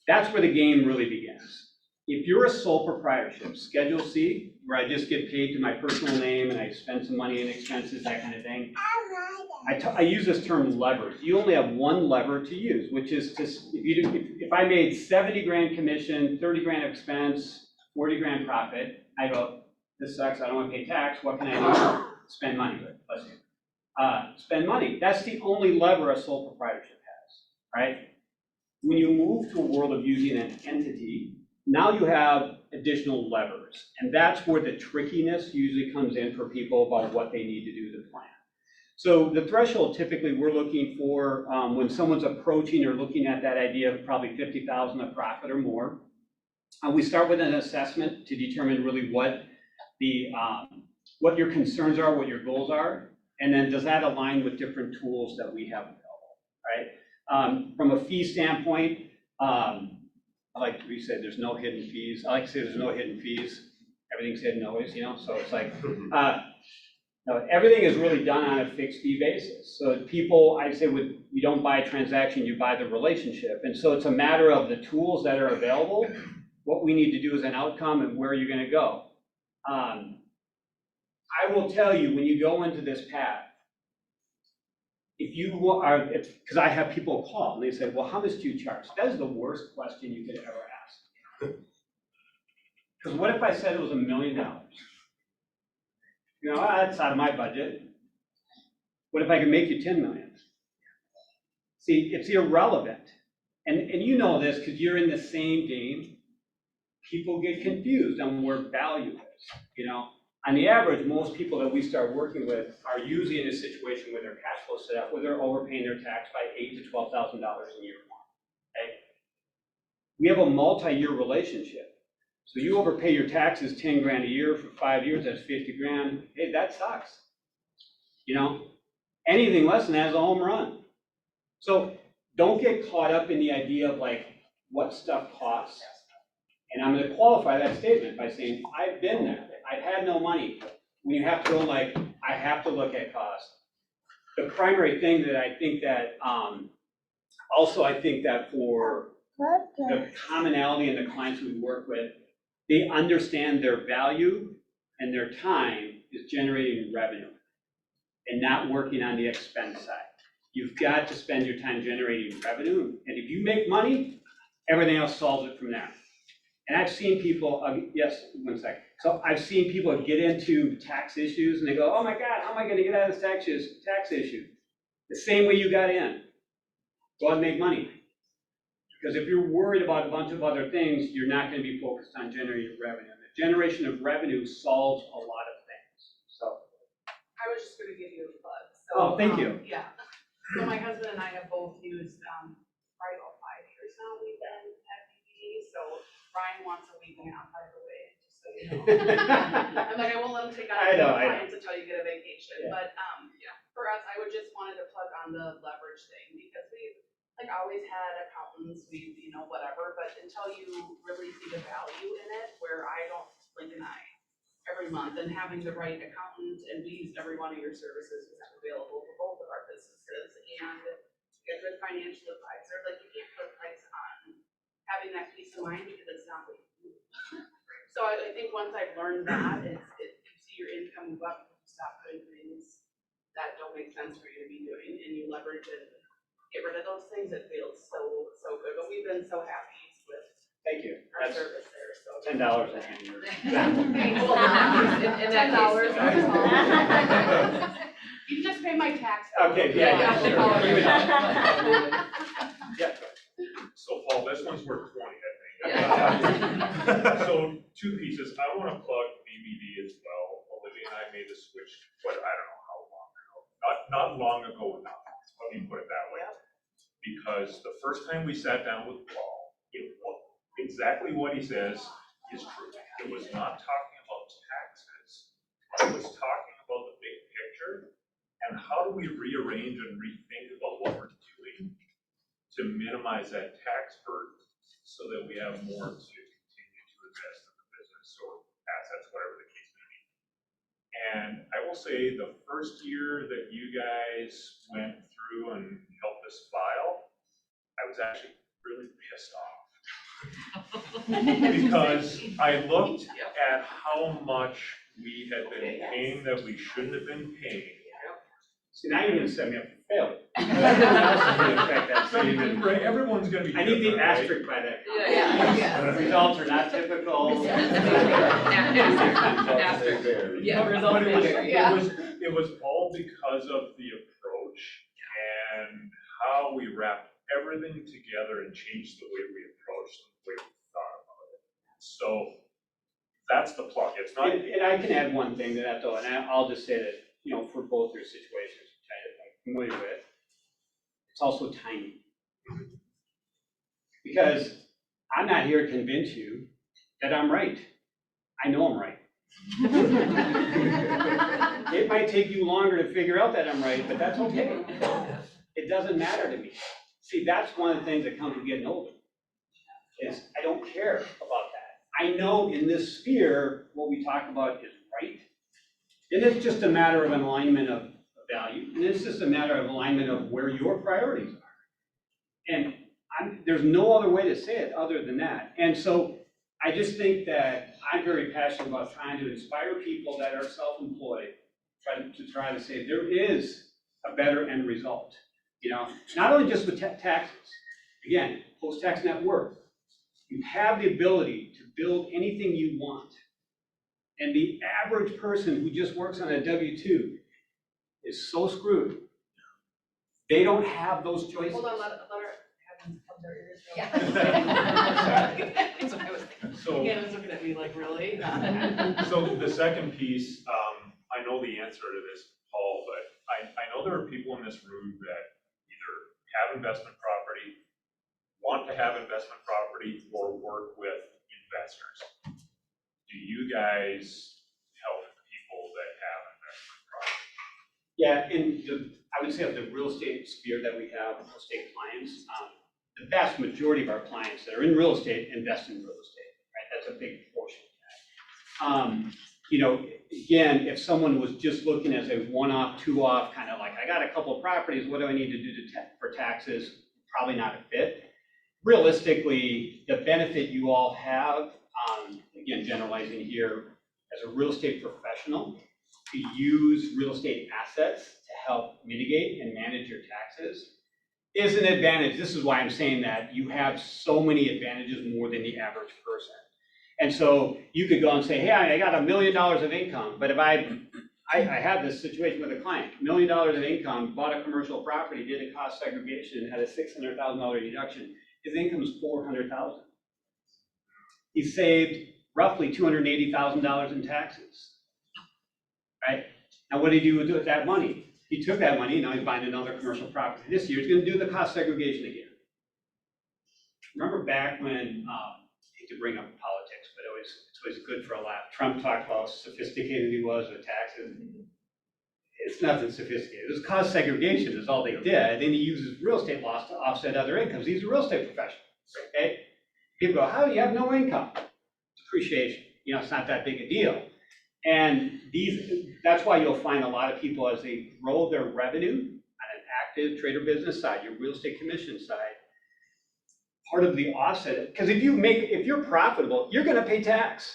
That's where the game really begins. If you're a sole proprietorship, Schedule C, where I just get paid to my personal name and I spend some money in expenses, that kind of thing, I use this term levers. You only have one lever to use, which is to, if I made 70 grand commission, 30 grand expense, 40 grand profit, I go, this sucks, I don't want to pay tax, what can I do? Spend money. Bless you. Spend money. That's the only lever a sole proprietorship has, right? When you move to a world of using an entity, now you have additional levers. And that's where the trickiness usually comes in for people about what they need to do to plan. So the threshold typically we're looking for when someone's approaching or looking at that idea of probably 50,000 of profit or more, we start with an assessment to determine really what what your concerns are, what your goals are, and then does that align with different tools that we have available, right? From a fee standpoint, I like to say there's no hidden fees. I like to say there's no hidden fees. Everything's hidden always, you know, so it's like, no, everything is really done on a fixed fee basis. So people, I say you don't buy a transaction, you buy the relationship. And so it's a matter of the tools that are available, what we need to do as an outcome and where you're gonna go. I will tell you, when you go into this path, if you are, because I have people call and they say, well, how much do you charge? That is the worst question you could ever ask. Because what if I said it was $1 million? You know, that's out of my budget. What if I could make you 10 million? See, it's irrelevant. And you know this because you're in the same game. People get confused on where value is, you know. On the average, most people that we start working with are usually in a situation where their cash flow set up, where they're overpaying their tax by $8,000 to $12,000 a year. Okay? We have a multi-year relationship. So you overpay your taxes 10 grand a year for 5 years, that's 50 grand. Hey, that sucks. You know, anything less than that is a home run. So don't get caught up in the idea of like what stuff costs. And I'm going to qualify that statement by saying, I've been there. I've had no money. When you have to go like, I have to look at cost. The primary thing that I think that, also I think that for the commonality in the clients we work with, they understand their value and their time is generating revenue and not working on the expense side. You've got to spend your time generating revenue. And if you make money, everything else solves it from there. And I've seen people, yes, one second. So I've seen people get into tax issues and they go, oh my God, how am I going to get out of this tax issue? The same way you got in. Go out and make money. Because if you're worried about a bunch of other things, you're not going to be focused on generating revenue. And the generation of revenue solves a lot of things. So I was just going to give you a plug. So, oh, thank you. Yeah. So my husband and I have both used probably about 5 years now. We've been at BBD. So Brian wants a week and a half, by the way, just so you know. I'm like, I won't let him take on any clients until you get a vacation. Yeah. But for us, I would just wanted to plug on the leverage thing because we've like always had accountants, we, you know, whatever, but until you really see the value in it, where I don't blink an eye every month, and having the right accountant, and we use every one of your services we have available for both of our businesses, and a good financial advisor, like you can't put a price on having that peace of mind because it's not what you do. So I think once I've learned that, you see your income move up, you stop doing things that don't make sense for you to be doing, and you leverage it. Get rid of those things, it feels so good, but we've been so happy with thank you. Our service there, so. $10 a hand. You just pay my tax. Okay, yeah, sure. Yeah. So Paul, this one's worth 20, I think. So 2 pieces, I want to plug BBD as well. Olivia and I made the switch, but I don't know how long ago. Not long ago enough, let me put it that way. Because the first time we sat down with Paul, exactly what he says is true. It was not talking about taxes. It was talking And how do we rearrange and rethink about what we're doing to minimize that tax burden so that we have more to continue to invest in the business or assets, whatever the case may be. And I will say the first year that you guys went through and helped us file, I was actually really pissed off. Because I looked at how much we had been paying that we shouldn't have been paying. See, now you're gonna set me up for failure. Everyone else is gonna affect that same. Right, everyone's gonna be. I need the different, right? asterisk by that. Yeah. The results are not typical. Asterisk. Yeah, But results it was, matter, yeah. it was all because of the approach and how we wrapped everything together and changed the way we approached, the way we thought about it. So that's the plug. It's not. And I can add one thing to that though, and I'll just say that, you know, for both your situations, which I'm familiar with, it's also timing. Because I'm not here to convince you that I'm right. I know I'm right. It might take you longer to figure out that I'm right, but that's okay. It doesn't matter to me. See, that's one of the things that comes with getting older, is I don't care about that. I know in this sphere, what we talk about is right. And it's just a matter of an alignment of value, and it's just a matter of alignment of where your priorities are. And there's no other way to say it other than that. And so I just think that I'm very passionate about trying to inspire people that are self-employed, try to say there is a better end result. You know, not only just with taxes. Again, post-tax net worth. You have the ability to build anything you want. And the average person who just works on a W-2 is so screwed. They don't have those choices. Hold on, let her have them come to her ears. Yeah. That's what I was thinking. So, Again, was looking at me like, really? so the second piece, I know the answer to this, Paul, but I know there are people in this room that either have investment property, want to have investment property, or work with investors. Do you guys help people that have investment property? Yeah, and I would say of the real estate sphere that we have, real estate clients, the vast majority of our clients that are in real estate invest in real estate, right? That's a big portion of that. You know, again, if someone was just looking as a one-off, two-off, kind of like, I got a couple of properties, what do I need to do for taxes? Probably not a fit. Realistically, the benefit you all have, again, generalizing here, as a real estate professional, to use real estate assets to help mitigate and manage your taxes is an advantage. This is why I'm saying that you have so many advantages more than the average person. And so you could go and say, hey, I got $1 million of income, but if I had this situation with a client, $1 million of income, bought a commercial property, did a cost segregation, had a $600,000 deduction, his income is $400,000. He saved roughly $280,000 in taxes, right? Now, what did he do with that money? He took that money, now he's buying another commercial property. This year, he's gonna do the cost segregation again. Remember back when, I hate to bring up politics, but it's always good for a laugh. Trump talked about how sophisticated he was with taxes. It's nothing sophisticated. It was cost segregation is all they did. And then he uses real estate laws to offset other incomes. He's a real estate professional, okay? People go, how do you have no income? Depreciation. You know, it's not that big a deal. And that's why you'll find a lot of people as they grow their revenue on an active trader business side, your real estate commission side, part of the offset, because if you're profitable, you're gonna pay tax.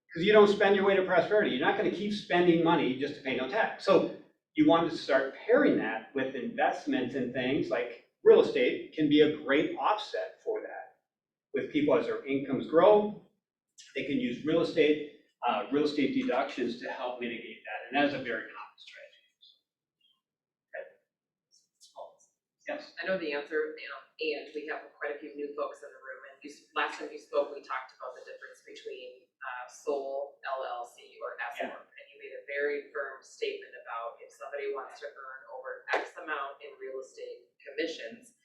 Because you don't spend your way to prosperity. You're not gonna keep spending money just to pay no tax. So you want to start pairing that with investments and things like real estate can be a great offset for that. With people as their incomes grow, they can use real estate deductions to help mitigate that. And that is a very common strategy. Okay. Yes. I know the answer, and we have quite a few new folks in the room. And last time you spoke, we talked about the difference between sole LLC or S corp, and you made a very firm statement about if somebody wants to earn over X amount in real estate commissions,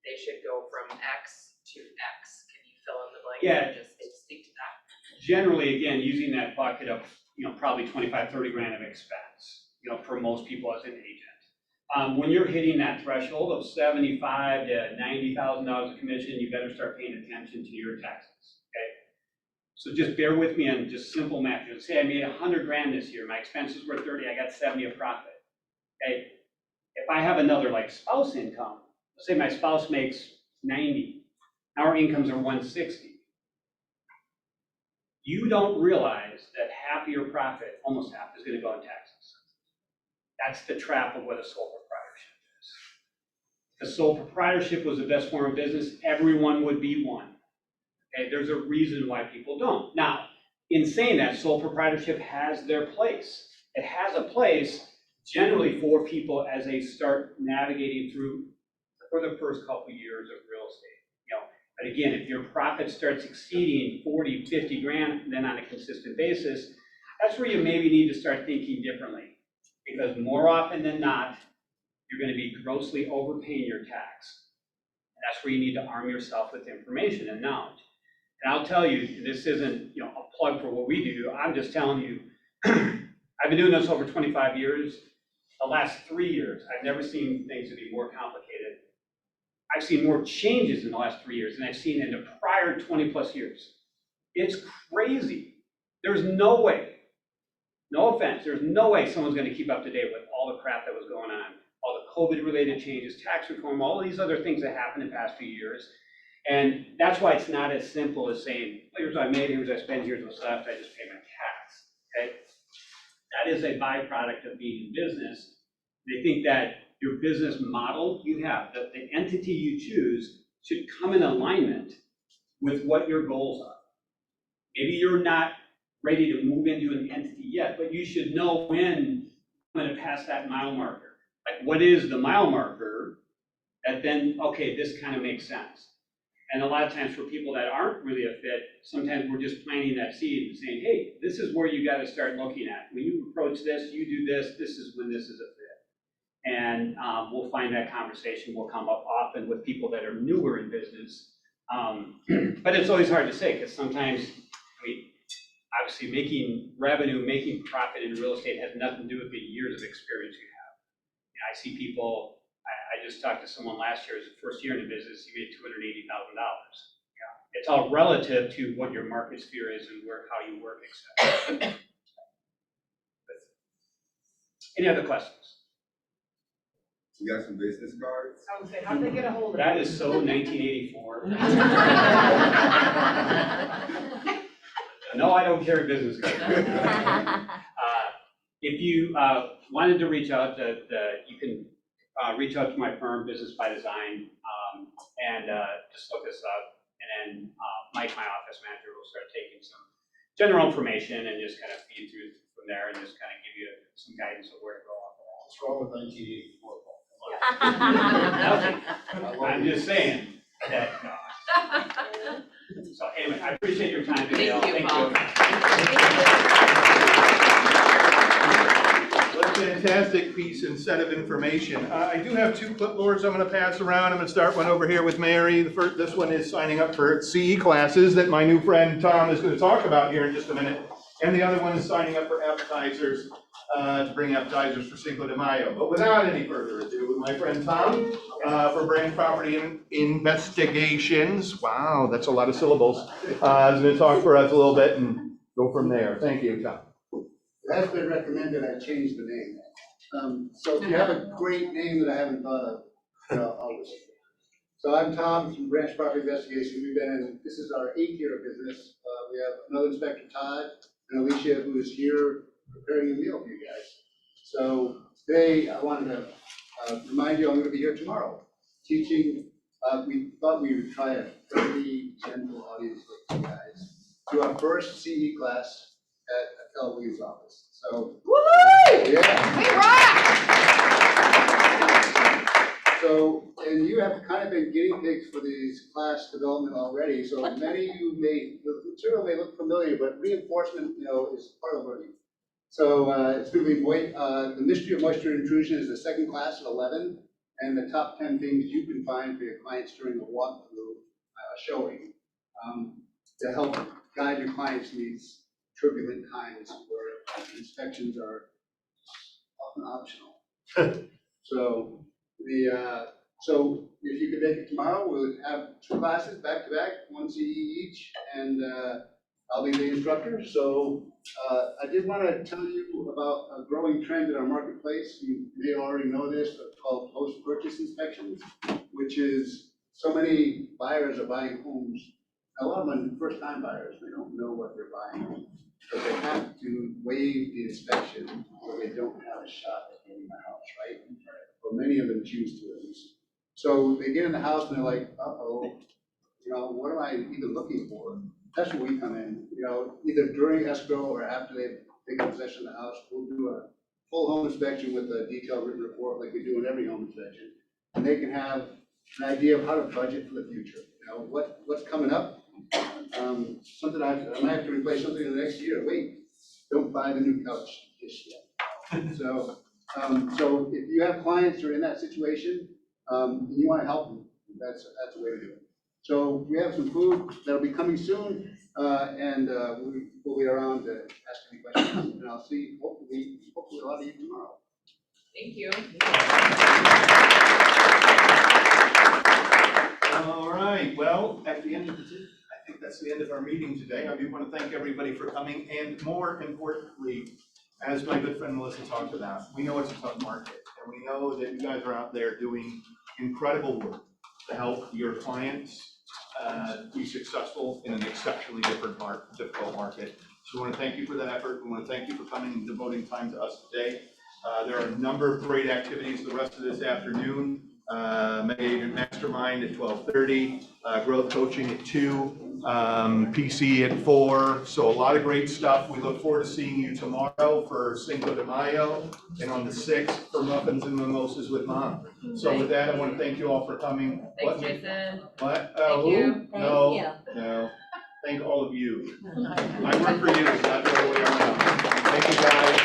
they should go from X to X. Can you fill in the blank and just speak to that? Generally, again, using that bucket of, probably 25, 30 grand of expense, for most people as an agent. When you're hitting that threshold of $75,000 to $90,000 of commission, you better start paying attention to your taxes, okay? So just bear with me on just simple math. Let's say I made 100 grand this year, my expenses were 30, I got 70 of profit, okay? If I have another like spouse income, let's say my spouse makes 90, our incomes are 160. You don't realize that half of your profit, almost half, is gonna go in taxes. That's the trap of what a sole proprietorship is. If sole proprietorship was the best form of business, everyone would be one. Okay, there's a reason why people don't. Now, in saying that, sole proprietorship has their place. It has a place generally for people as they start navigating through for the first couple of years of real estate. You know, but again, if your profit starts exceeding 40, 50 grand, then on a consistent basis, that's where you maybe need to start thinking differently. Because more often than not, you're going to be grossly overpaying your tax. And that's where you need to arm yourself with information and knowledge. And I'll tell you, this isn't, you know, a plug for what we do. I'm just telling you, I've been doing this over 25 years. The last 3 years, I've never seen things to be more complicated. I've seen more changes in the last 3 years than I've seen in the prior 20 plus years. It's crazy. There's no way, no offense, there's no way someone's going to keep up to date with all the crap that was going on, all the COVID-related changes, tax reform, all of these other things that happened in the past few years. And that's why it's not as simple as saying, well, here's what I made, here's what I spent, here's what's left, I just pay my tax, okay? That is a byproduct of being in business. They think that your business model you have, that the entity you choose should come in alignment with what your goals are. Maybe you're not ready to move into an entity yet, but you should know when I'm going to pass that mile marker. Like, what is the mile marker that then, okay, this kind of makes sense. And a lot of times for people that aren't really a fit, sometimes we're just planting that seed and saying, hey, this is where you got to start looking at. When you approach this, you do this, this is when this is a fit. And we'll find that conversation will come up often with people that are newer in business. But it's always hard to say, because sometimes, I mean, obviously making revenue, making profit in real estate has nothing to do with the years of experience you have. You know, I see people, I just talked to someone last year, his first year in the business, he made $280,000. Yeah. It's all relative to what your market sphere is and where, how you work, etc. Any other questions? You got some business cards? I would say, how did they get a hold of it? That is so 1984. No, I don't carry business cards. If you wanted to reach out, you can reach out to my firm, Business by Design, and just look us up. And then Mike, my office manager, will start taking some general information and just kind of feed through from there and just kind of give you some guidance of where to go on that. What's wrong with 1984? I'm just saying that. So anyway, I appreciate your time today. Thank you, Paul. What a fantastic piece and set of information. I do have two clipboards I'm going to pass around. I'm going to start one over here with Mary. This one is signing up for CE classes that my new friend Tom is going to talk about here in just a minute. And the other one is signing up for appetizers, to bring appetizers for Cinco de Mayo. But without any further ado, my friend Tom for Brand Property Investigations. Wow, that's a lot of syllables. Is going to talk for us a little bit and go from there. Thank you, Tom. It has been recommended I change the name. So if you have a great name that I haven't thought of, I'll listen. So I'm Tom from Branch Property Investigations. We've been in, this is our 8th year of business. We have another Inspector Todd and Alicia who is here preparing a meal for you guys. So today I wanted to remind you I'm going to be here tomorrow teaching. We thought we would try a fairly gentle audience with you guys. Do our first CE class at Cal Williams' office. So, woohoo! Yeah. We rock! So, and you have kind of been guinea pigs for these class development already. So many of you the material may look familiar, but reinforcement, is part of learning. So it's going to be the mystery of moisture intrusion is the second class at 11, and the top 10 things you can find for your clients during the walkthrough showing to help guide your clients through these turbulent times where inspections are often optional. So so if you could make it tomorrow, we'll have 2 classes back to back, 1 CE each, and I'll be the instructor. So I did want to tell you about a growing trend in our marketplace. You may already know this, but it's called post-purchase inspections, which is so many buyers are buying homes. A lot of them are first-time buyers. They don't know what they're buying. So they have to waive the inspection, or they don't have a shot at getting the house, right? Or many of them choose to at least. So they get in the house and they're like, uh-oh, what am I even looking for? That's where we come in, either during escrow or after they've taken possession of the house. We'll do a full home inspection with a detailed written report like we do in every home inspection. And they can have an idea of how to budget for the future. What's coming up? Something I might have to replace something in the next year. Wait, don't buy the new couch just yet. So if you have clients who are in that situation, and you want to help them, that's the way to do it. So we have some food that'll be coming soon, and we'll be around to ask any questions, and I'll see hopefully a lot of you tomorrow. Thank you. All right, well, at the end of I think that's the end of our meeting today. I do want to thank everybody for coming, and more importantly, as my good friend Melissa talked about, we know it's a tough market, and we know that you guys are out there doing incredible work to help your clients be successful in an exceptionally difficult market. So we want to thank you for that effort. We want to thank you for coming and devoting time to us today. There are a number of great activities the rest of this afternoon. May Agent Mastermind at 12:30, growth coaching at 2, PC at 4. So a lot of great stuff. We look forward to seeing you tomorrow for Cinco de Mayo, and on the 6th for Muffins and Mimosas with Mom. So with that, I want to thank you all for coming. Thanks, Jason. What? Thank you. No. Thank all of you. I work for you, not the other way around. Thank you, guys.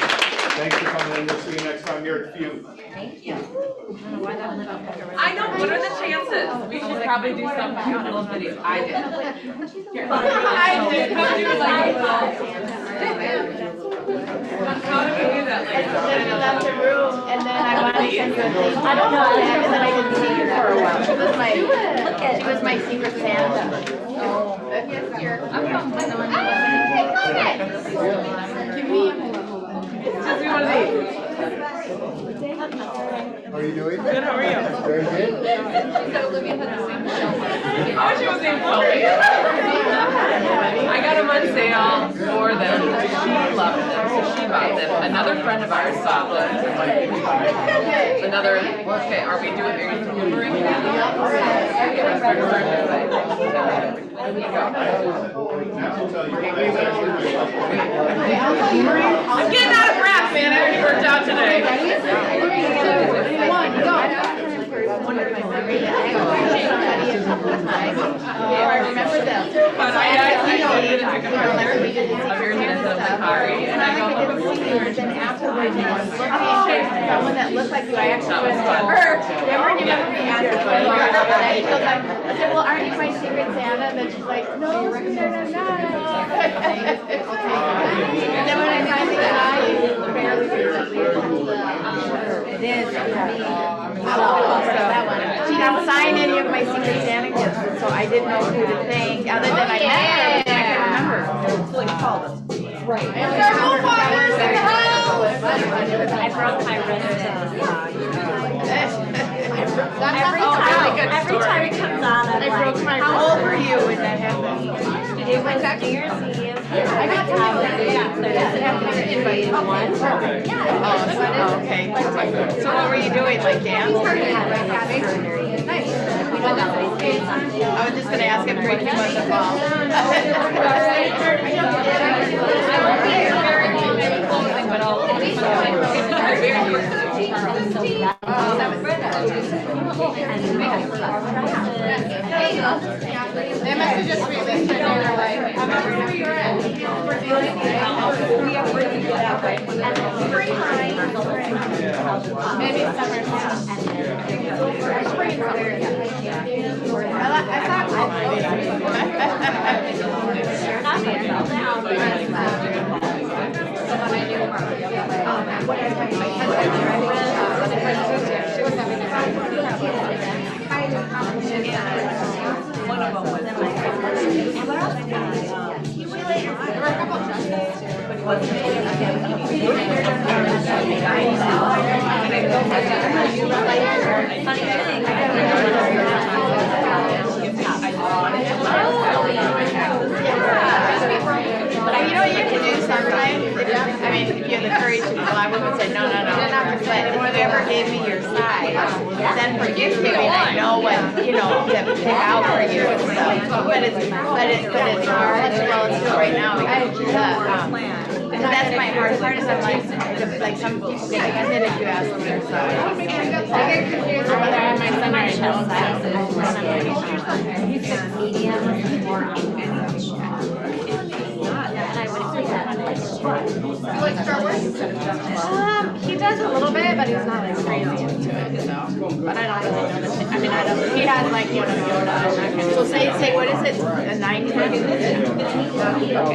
Thanks for coming in. We'll see you next time here at Fume. Thank you. I know, what are the chances? We should probably do some cute little videos. I did. How do we do that later? Then we left the room, and then I wanted to send you a thing. I don't know what happened, and then I didn't see her for a while. She was my secret Santa. Yes, you're. Give me. Just do one of these. How are you doing? Good, how are you? Very good. She said Olivia had the same show. Oh, she was in Chloe. I got them on sale for them. She loved them, so she bought them. Another friend of ours saw them. Another, okay, are you remembering that? There you go. I'm getting out of breath, man. I already worked out today. I remember them. But I actually did a picture of yours instead of Lakari, and I go, Then afterwards, someone that looked like you, I actually went to her. Remember you asked me for I said, well, aren't you my secret Santa? And then she's like, no, sweetheart, I'm not. And then when I finally got you, apparently it is. That one. She don't sign any of my secret Santa gifts, so I didn't know who to thank, other than I met her, but I can't remember until you called us. Right. I broke my wrist. Every time it comes on, I'm I broke my wrist. How old were you when that happened? It was New Year's Eve. I got Invited one. Oh, okay. So what were you doing, like dance? Nice. I was just gonna ask if Ricky was involved. I won't be here very long, maybe closing, but I'll be very quick. They must have just released it, they were like, I remember where you're at. Maybe summer now. Spring color. I thought You know what you can do sometimes, I mean, if you have the courage to, well, I wouldn't say, no, but if you ever gave me your size, then for Thanksgiving, I know what, you know, to pick out for you and stuff. But it's hard, well, let's do it right now, because that's my hard part, is I'm like some people get offended if you ask them their size. I get confused whether I have my son or He said medium or and I would say that on his foot. Do you like Star Wars? He does a little bit, but he's not like crazy into it, so. But I don't really know the, I mean, I don't, he has like Yoda and that kind of. So say, what is it, a 9, 10? I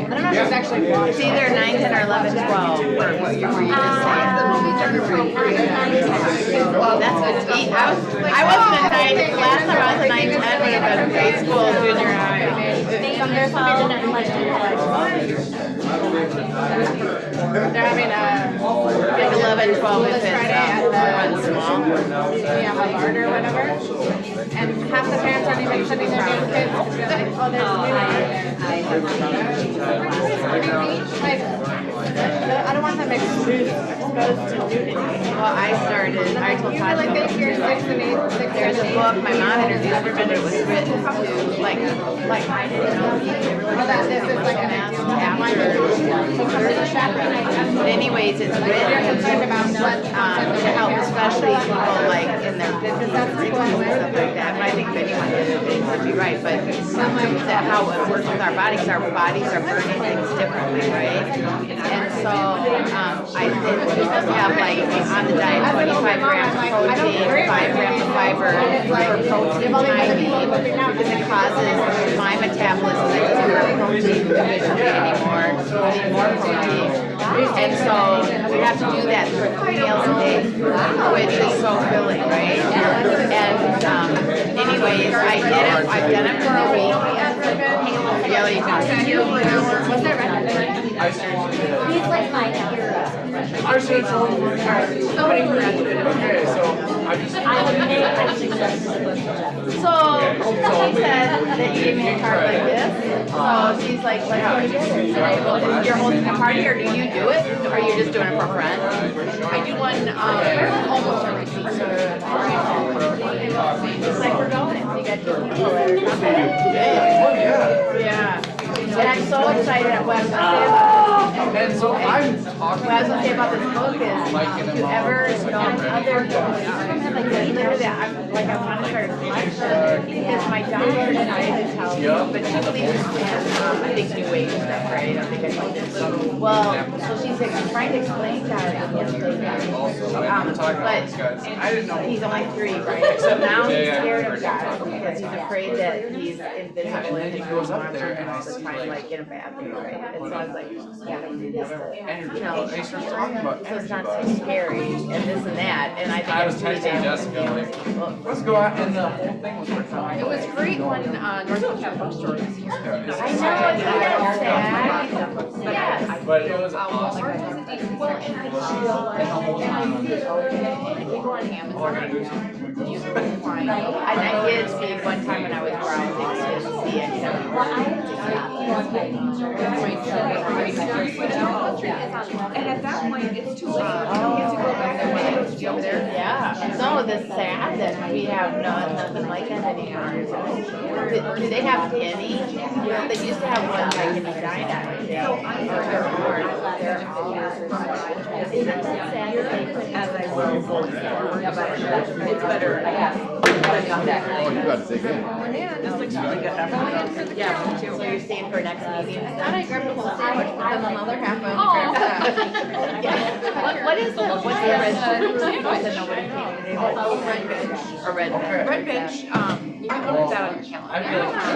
don't know if it's actually, it's either 9, 10 or 11, 12, or what you were just saying. Well, that's good. I wasn't a 9, last time I was a 9, 10 would have been grade school, junior high. They're having a big 11, 12 if it's small. Yeah, a larder or whatever. And half the parents aren't even sending their little kids because they're like, oh, there's I don't want them exposed to nudity. Well, I told Todd, like there's 6 and 8, there's a book my mom introduced me to, it was written to, like I didn't know. Well, that this is like an but anyways, it's written to help especially people like in their 50s and 60s and stuff like that. But I think if anyone did it, they would be right. But how it works with our bodies are burning things differently, right? And so I have like on the diet 25 grams of protein, 5 grams of fiber for protein I need because it causes my metabolism to have protein deficiency anymore. I need more protein. And so we have to do that for 3 meals a day, which is so filling, right? And anyways, I've done it for a week. Yeah, you can. What's that right? He's like my hero. Somebody graduated. Okay, so I would make a suggestion. So she said that you make a card like this. So she's like, you're holding a party, or do you do it? Or are you just doing it for friends? I do one almost every season. It's like we're going. So you got 2 people there. Yeah. And I'm so excited at what I was going to say about this. And so I'm talking. What I was going to say about this book is, if you ever know other books, like literally, I want to start a collection, because my daughter decided to tell me, but she believes in, I think, new age stuff, right? I think I told you. Well, so she's like, trying to explain God, but he's only 3, right? So now he's scared of God, because he's afraid that he's invisible and he goes up there and all the time, like in a bad way, right? And so I was like, yeah, you know, so it's not so scary and this and that, and I think I was texting Jessica, like, let's go out, and the whole thing was for fun. it was great when Untitled Chapter bookstore was here. I know, it's sad. Yes. But it was awesome. And I did see one time when I was browsing to see it. And at that point, it's too late. You get to go back and over there. Yeah, no, the sad that we have nothing like that anymore. Do they have any? You know, they used to have one like in Medina. It's better. Oh, you got to dig in. This looks really good. Yeah, me too. So you're staying for next meeting? I thought I grabbed a whole sandwich, but then another half of What's the red shirt? I don't know what it came today. Red bitch. Or red. Red bitch, you can look at that on your calendar.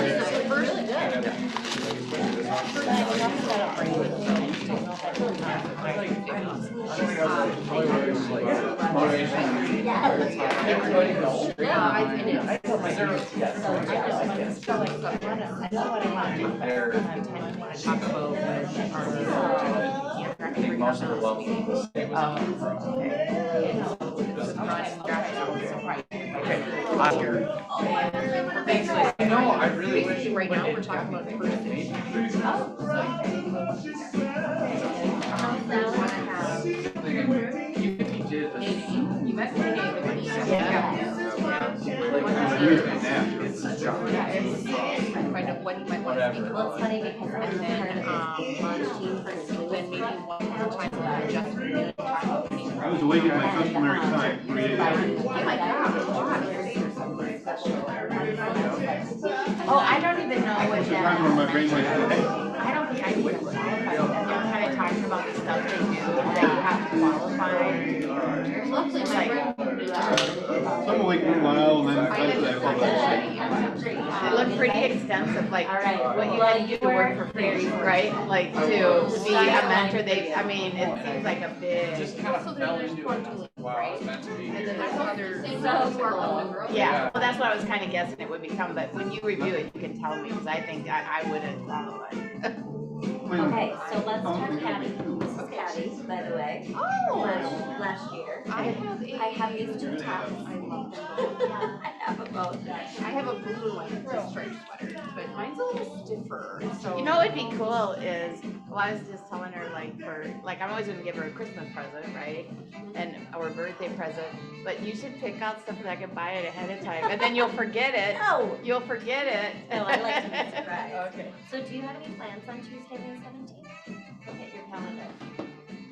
It's the first. most of the well food was Okay. No, I really wish. Right now, we're talking about the first date. You did this. You met Katie. Find out when you might want to speak. Well, it's funny because I'm part of the launch team for Sleep Then maybe Smart. one more time to adjust your unit time. I was awake at my customary time, 3 a.m. Oh my God. Oh, I don't even know what It's the time when my brain wakes up. I don't think I even qualify with them. They're kind of talking about the stuff they do, that you have to qualify. Luckily, my friend can do that. So I'm awake for a while, and then I fall asleep. It looked pretty extensive, like All right. what you Well, had to do to work for free, right? Like to be a mentor, I mean, it seems like a big. Just kind of fell into it. Wow, it was meant to be. And then there's other. So Yeah, well, that's what I was kind of guessing it would become, but when you review it, you can tell me, because I think I would have qualified. Okay, so let's talk Patty. This is Patty, by the way. Oh. Last year. I have these two tops. I love them both. I have them both. I have a blue one, striped sweater, but mine's a little stiffer, so. You know what'd be cool is, well, I was just telling her like I'm always gonna give her a Christmas present, right? Or a birthday present, but you should pick out stuff that I can buy it ahead of time, and then you'll forget it. No. You'll forget it. No, I like to be surprised. Okay. So do you have any plans on Tuesday, May 17th? Look at your calendar.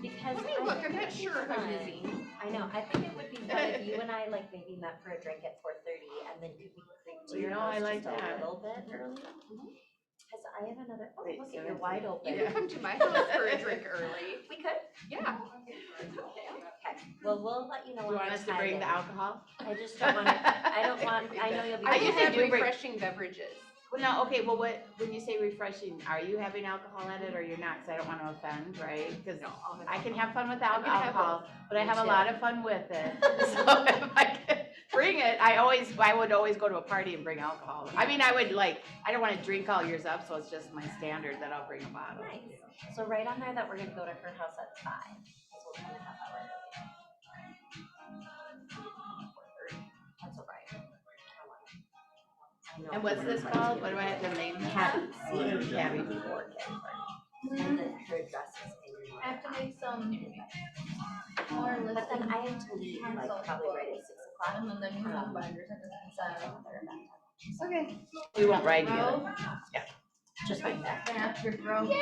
Because Let me look, I'm not sure if I'm busy. I know, I think it would be fun if you and I like maybe met for a drink at 4:30 and then could we creep to You your know, house I like just a that. little bit early? Because I have another, oh, Wait, look so at you're it's- wide open. You can come to my house for a drink early. We could? Yeah. Okay, well, we'll let you know. Do you on want the us to bring the timing. alcohol? I just don't want to, I know you'll be. I I usually have do bring- refreshing beverages. Well, no, okay, well, when you say refreshing, are you having alcohol in it or you're not? Because I don't want to offend, right? Because No, I'll have. I can have fun without I'm gonna have alcohol, but I Me have a too. lot of fun with it. So if I could bring it, I would always go to a party and bring alcohol. I mean, I don't want to drink all yours up, so it's just my standard that I'll bring a bottle. Nice. So right on there that we're gonna go to her house at 5. So we'll kind of have our. That's all right. I know. And what's this called? What do I have to name? Cabby. Cabby. And then her address is in. I have to make some But then I have to leave like probably right at 6 o'clock. and then you have binders at the Okay. We won't ride together. Just like that. After growth.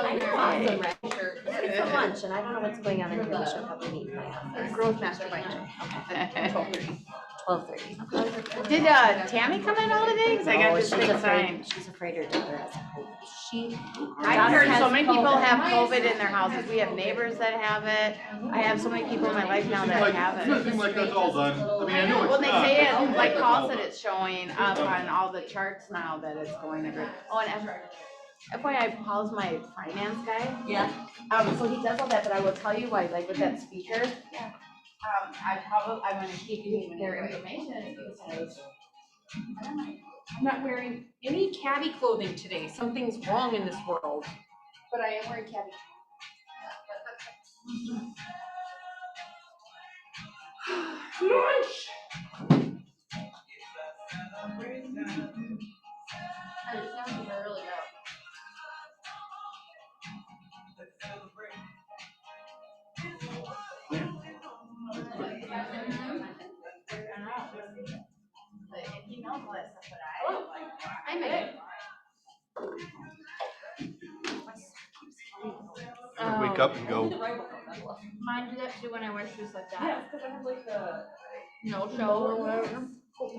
I know, awesome, right? It's a lunch and I don't know what's going on in here. We should probably meet in my office. Growth mastermind. 12:30. Did Tammy come in all today? Because I got this big sign. She's afraid her daughter has COVID. I've heard so many people have COVID in their houses. We have neighbors that have it. I have so many people in my life now that have It doesn't it. seem like that's all done. I mean, I know it's Well, they not. say It seems it, like that's Paul all said, done. it's showing up on all the charts now that it's going everywhere. Oh, and FYI, Paul's my finance guy. Yeah. So he does all that, but I will tell you why, like with that speaker. Yeah. I'm gonna keep you their information because. I'm not wearing any cabby clothing today. Something's wrong in this world. But I am wearing cabby. Lunch! It sounds really good. I made. Wake up and go. Mine do that too when I wear shoes like that. Yeah, because I have like the. No show or whatever. It's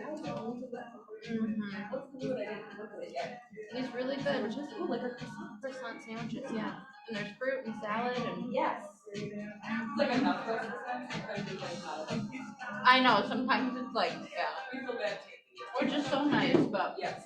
really good. Which is cool, like a croissant sandwiches, yeah. And there's fruit and salad and. Yes. Like enough for I know, sometimes it's like, yeah. Which is so nice, but. Yes.